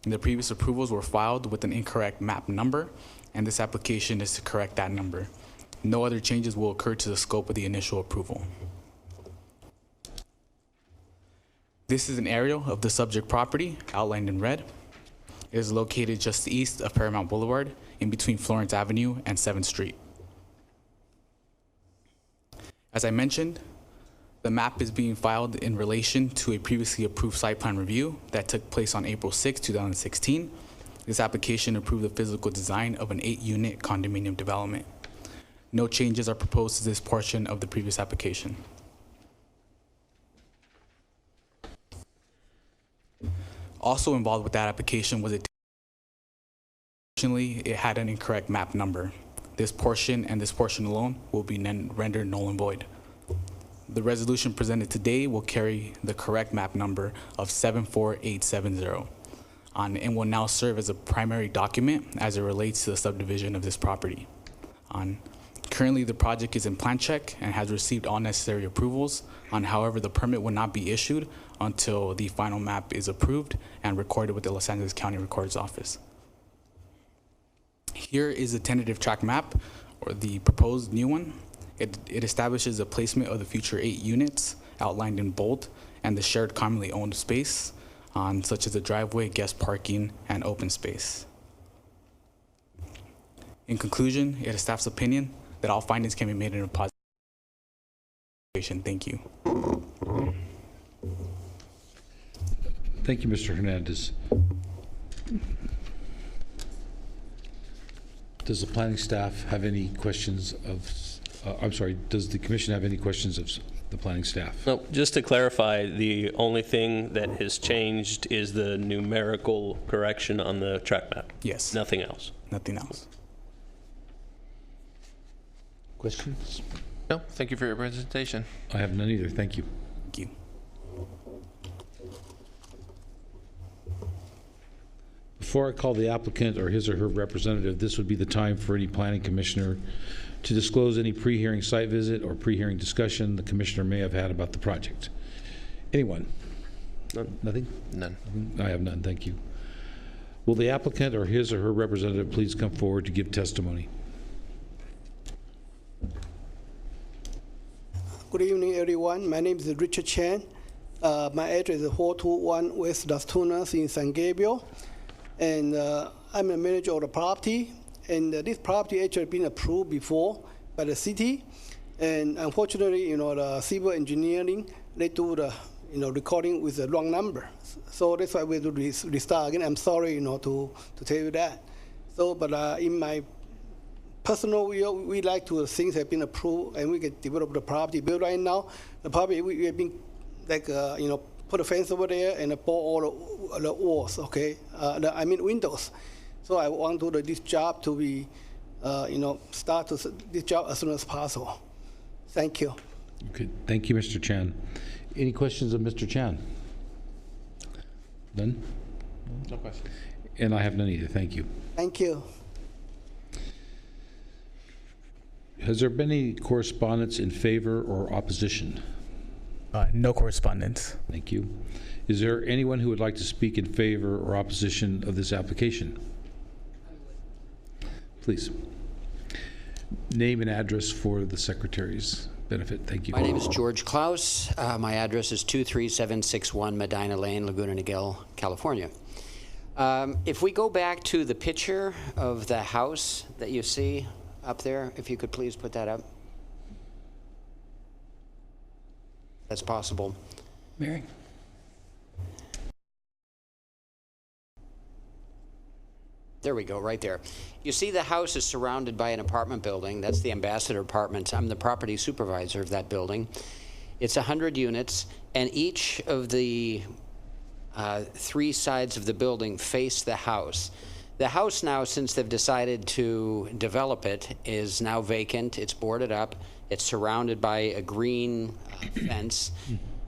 The previous approvals were filed with an incorrect map number, and this application is to correct that number. No other changes will occur to the scope of the initial approval. This is an aerial of the subject property outlined in red. It is located just east of Paramount Boulevard in between Florence Avenue and 7th Street. As I mentioned, the map is being filed in relation to a previously approved site plan review that took place on April 6, 2016. This application approved the physical design of an 8-unit condominium development. No changes are proposed to this portion of the previous application. Also involved with that application was additionally, it had an incorrect map number. This portion and this portion alone will be rendered null and void. The resolution presented today will carry the correct map number of 74870 and will now serve as a primary document as it relates to the subdivision of this property. Currently, the project is in plan check and has received all necessary approvals. However, the permit will not be issued until the final map is approved and recorded with the Los Angeles County Recorder's Office. Here is the tentative tract map, or the proposed new one. It establishes the placement of the future 8 units outlined in bold and the shared commonly owned space, such as the driveway, guest parking, and open space. In conclusion, it is staff's opinion that all findings can be made in a positive. Thank you. Thank you, Mr. Hernandez. Does the planning staff have any questions of, I'm sorry, does the commission have any questions of the planning staff? No, just to clarify, the only thing that has changed is the numerical correction on the tract map? Yes. Nothing else? Nothing else. Questions? No, thank you for your presentation. I have none either. Thank you. Thank you. Before I call the applicant or his or her representative, this would be the time for any planning commissioner to disclose any pre-hearing site visit or pre-hearing discussion the commissioner may have had about the project. Anyone? None. Nothing? None. I have none. Thank you. Will the applicant or his or her representative please come forward to give testimony? Good evening, everyone. My name is Richard Chen. My address is 421 West Las Tunas in San Gabriel. And I'm a manager of the property. And this property actually been approved before by the city. And unfortunately, the civil engineering, they do the, recording with the wrong number. So that's why we do this restart again. I'm sorry, to tell you that. So, but in my personal view, we like to things have been approved and we can develop the property. But right now, the property we have been like put a fence over there and pour all the walls. Okay, windows. So I want to do this job to be, start this job as soon as possible. Thank you. Okay, thank you, Mr. Chan. Any questions of Mr. Chan? None? No questions. And I have none either. Thank you. Thank you. Has there been any correspondence in favor or opposition? No correspondence. Thank you. Is there anyone who would like to speak in favor or opposition of this application? Please. Name and address for the secretary's benefit. Thank you. My name is George Klaus. My address is 23761 Medina Lane, Laguna Niguel, California. If we go back to the picture of the house that you see up there, if you could please put that up. That's possible. Mary? There we go, right there. You see the house is surrounded by an apartment building. That's the Ambassador Apartments. I'm the property supervisor of that building. It's 100 units, and each of the 3 sides of the building face the house. The house now, since they've decided to develop it, is now vacant. It's boarded up. It's surrounded by a green fence,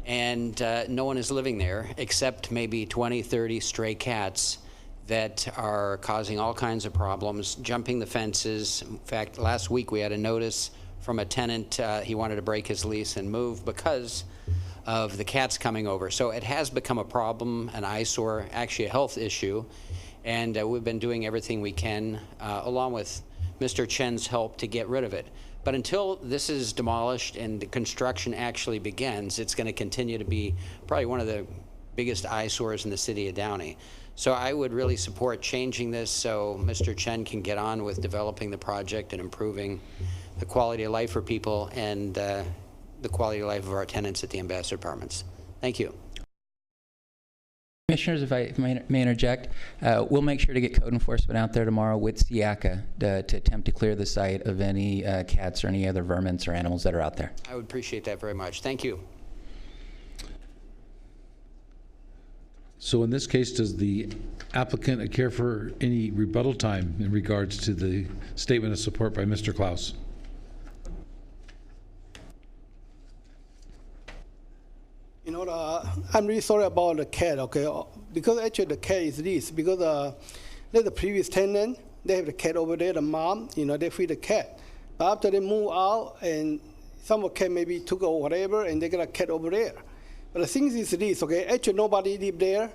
and no one is living there except maybe 20, 30 stray cats that are causing all kinds of problems, jumping the fences. In fact, last week we had a notice from a tenant. He wanted to break his lease and move because of the cats coming over. So it has become a problem, an eyesore, actually a health issue. And we've been doing everything we can, along with Mr. Chen's help, to get rid of it. But until this is demolished and the construction actually begins, it's going to continue to be probably one of the biggest eyesores in the city of Downey. So I would really support changing this so Mr. Chen can get on with developing the project and improving the quality of life for people and the quality of life of our tenants at the Ambassador Apartments. Thank you. Commissioners, if I may interject, we'll make sure to get code enforcement out there tomorrow with SIACA to attempt to clear the site of any cats or any other vermins or animals that are out there. I would appreciate that very much. Thank you. So in this case, does the applicant care for any rebuttal time in regards to the statement of support by Mr. Klaus? You know, I'm really sorry about the cat, okay? Because actually the cat is this, because there's the previous tenant, they have the cat over there, the mom, you know, they feed the cat. But after they move out, and some of the cat maybe took or whatever, and they got a cat over there. But the thing is this, okay, actually nobody lived there,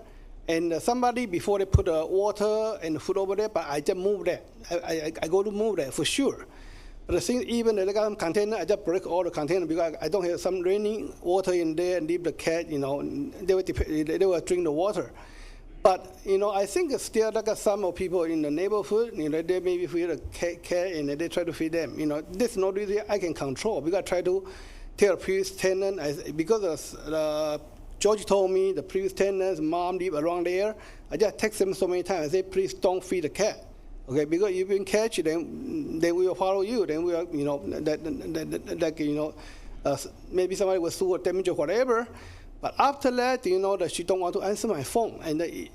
and somebody before they put water and food over there, but I just moved that. I go to move that for sure. But the thing, even the got container, I just break all the container because I don't have some raining water in there and leave the cat, you know, they will drink the water. But, you know, I think still like some of people in the neighborhood, you know, they maybe feed a cat and they try to feed them. You know, this is not really I can control because I try to tell the previous tenant, because George told me the previous tenant's mom live around there. I just text them so many times. I say, please don't feed the cat. Okay, because if you can catch it, then they will follow you. Then we are, you know, that you know, maybe somebody will sue or damage or whatever. But after that, you know, that she don't want to answer my phone, and the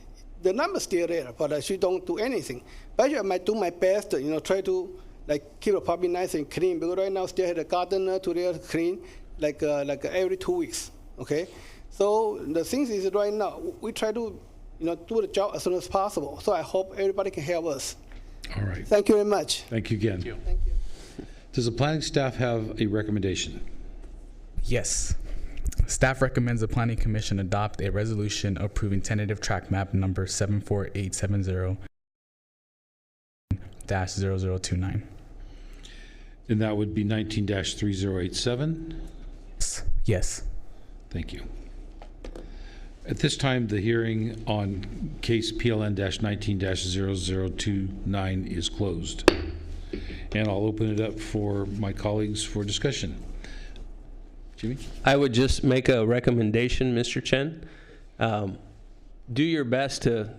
number's still there, but she don't do anything. But I might do my best, you know, try to like keep the property nice and clean. Because right now still have a gardener to there clean, like every 2 weeks. Okay, so the thing is right now we try to, you know, do the job as soon as possible. So I hope everybody can help us. All right. Thank you very much. Thank you again. Thank you. Does the planning staff have a recommendation? Yes. Staff recommends the Planning Commission adopt a resolution approving tentative tract map number 74870-0029. And that would be 19-3087? Yes. Thank you. At this time, the hearing on case PLN-19-0029 is closed. And I'll open it up for my colleagues for discussion. Jimmy? I would just make a recommendation, Mr. Chen. Do your best to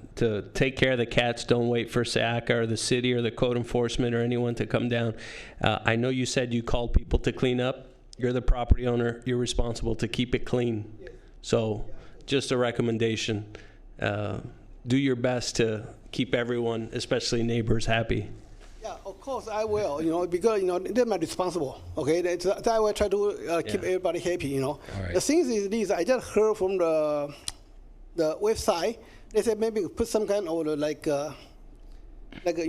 take care of the cats. Don't wait for SAC or the city or the code enforcement or anyone to come down. I know you said you called people to clean up. You're the property owner. You're responsible to keep it clean. So just a recommendation. Do your best to keep everyone, especially neighbors, happy. Yeah, of course I will, you know, because, you know, they're my responsible, okay? That's I will try to keep everybody happy, you know. All right. The thing is this, I just heard from the website, they said maybe put some kind of like you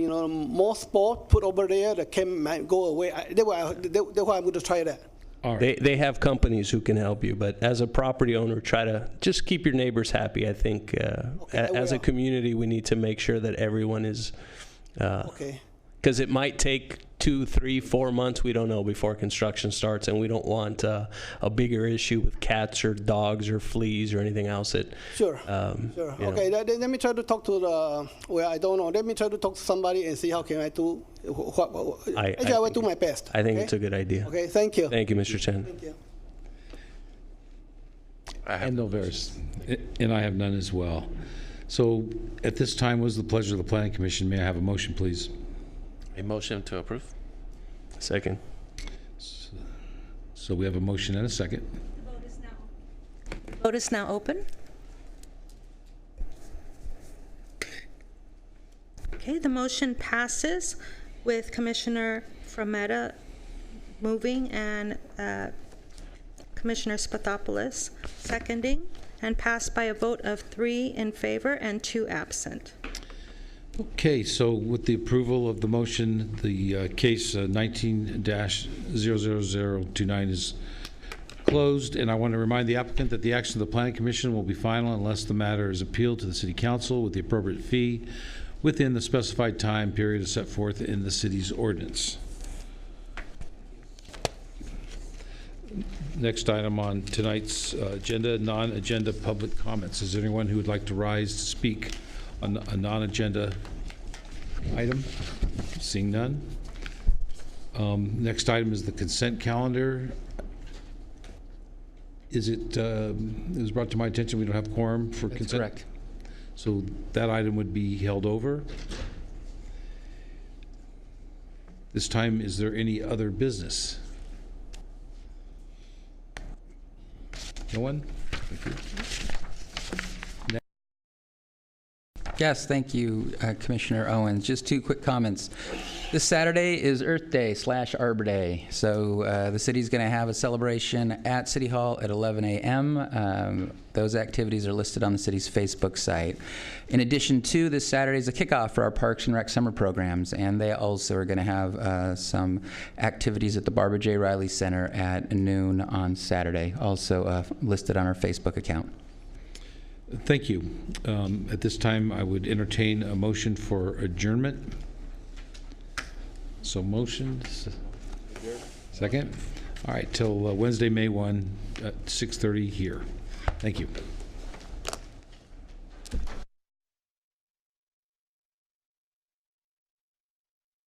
know, more sport put over there that might go away. That's why I'm going to try that. All right. They have companies who can help you, but as a property owner, try to just keep your neighbors happy. I think as a community, we need to make sure that everyone is because it might take 2, 3, 4 months, we don't know, before construction starts, and we don't want a bigger issue with cats or dogs or fleas or anything else that. Sure. you know. Okay, let me try to talk to the, well, I don't know. Let me try to talk to somebody and see how can I do, actually, I will do my best. I think okay? it's a good idea. Okay, thank you. Thank you, Mr. Chen. Thank you. And no bears. And I have none as well. So at this time was the pleasure of the Planning Commission. May I have a motion, please? A motion to approve? Second. So we have a motion and a second. Vote is now open. Okay, the motion passes with Commissioner Frometta moving and Commissioner Spathopoulos seconding, and passed by a vote of 3 in favor and 2 absent. Okay, so with the approval of the motion, the case 19-00029 is closed, and I want to remind the applicant that the action of the Planning Commission will be final unless the matter is appealed to the City Council with the appropriate fee within the specified time period as set forth in the city's ordinance. Next item on tonight's agenda, non-agenda public comments. Is there anyone who would like to rise to speak on a non-agenda item? Seeing none. Next item is the consent calendar. It was brought to my attention we don't have quorum for consent? That's correct. So that item would be held over. This time, is there any other business? No one? Thank you. Yes, thank you, Commissioner Owens. Just 2 quick comments. This Saturday is Earth Day / Arbor Day, so the city's going to have a celebration at City Hall at 11 a.m. Those activities are listed on the city's Facebook site. In addition to this Saturday is a kickoff for our Parks and Rec summer programs, and they also are going to have some activities at the Barbara J. Riley Center at noon on Saturday, also listed on our Facebook account. Thank you. At this time, I would entertain a motion for adjournment. So motion. Second? All right, till Wednesday, May 1 at 6:30 here. Thank you.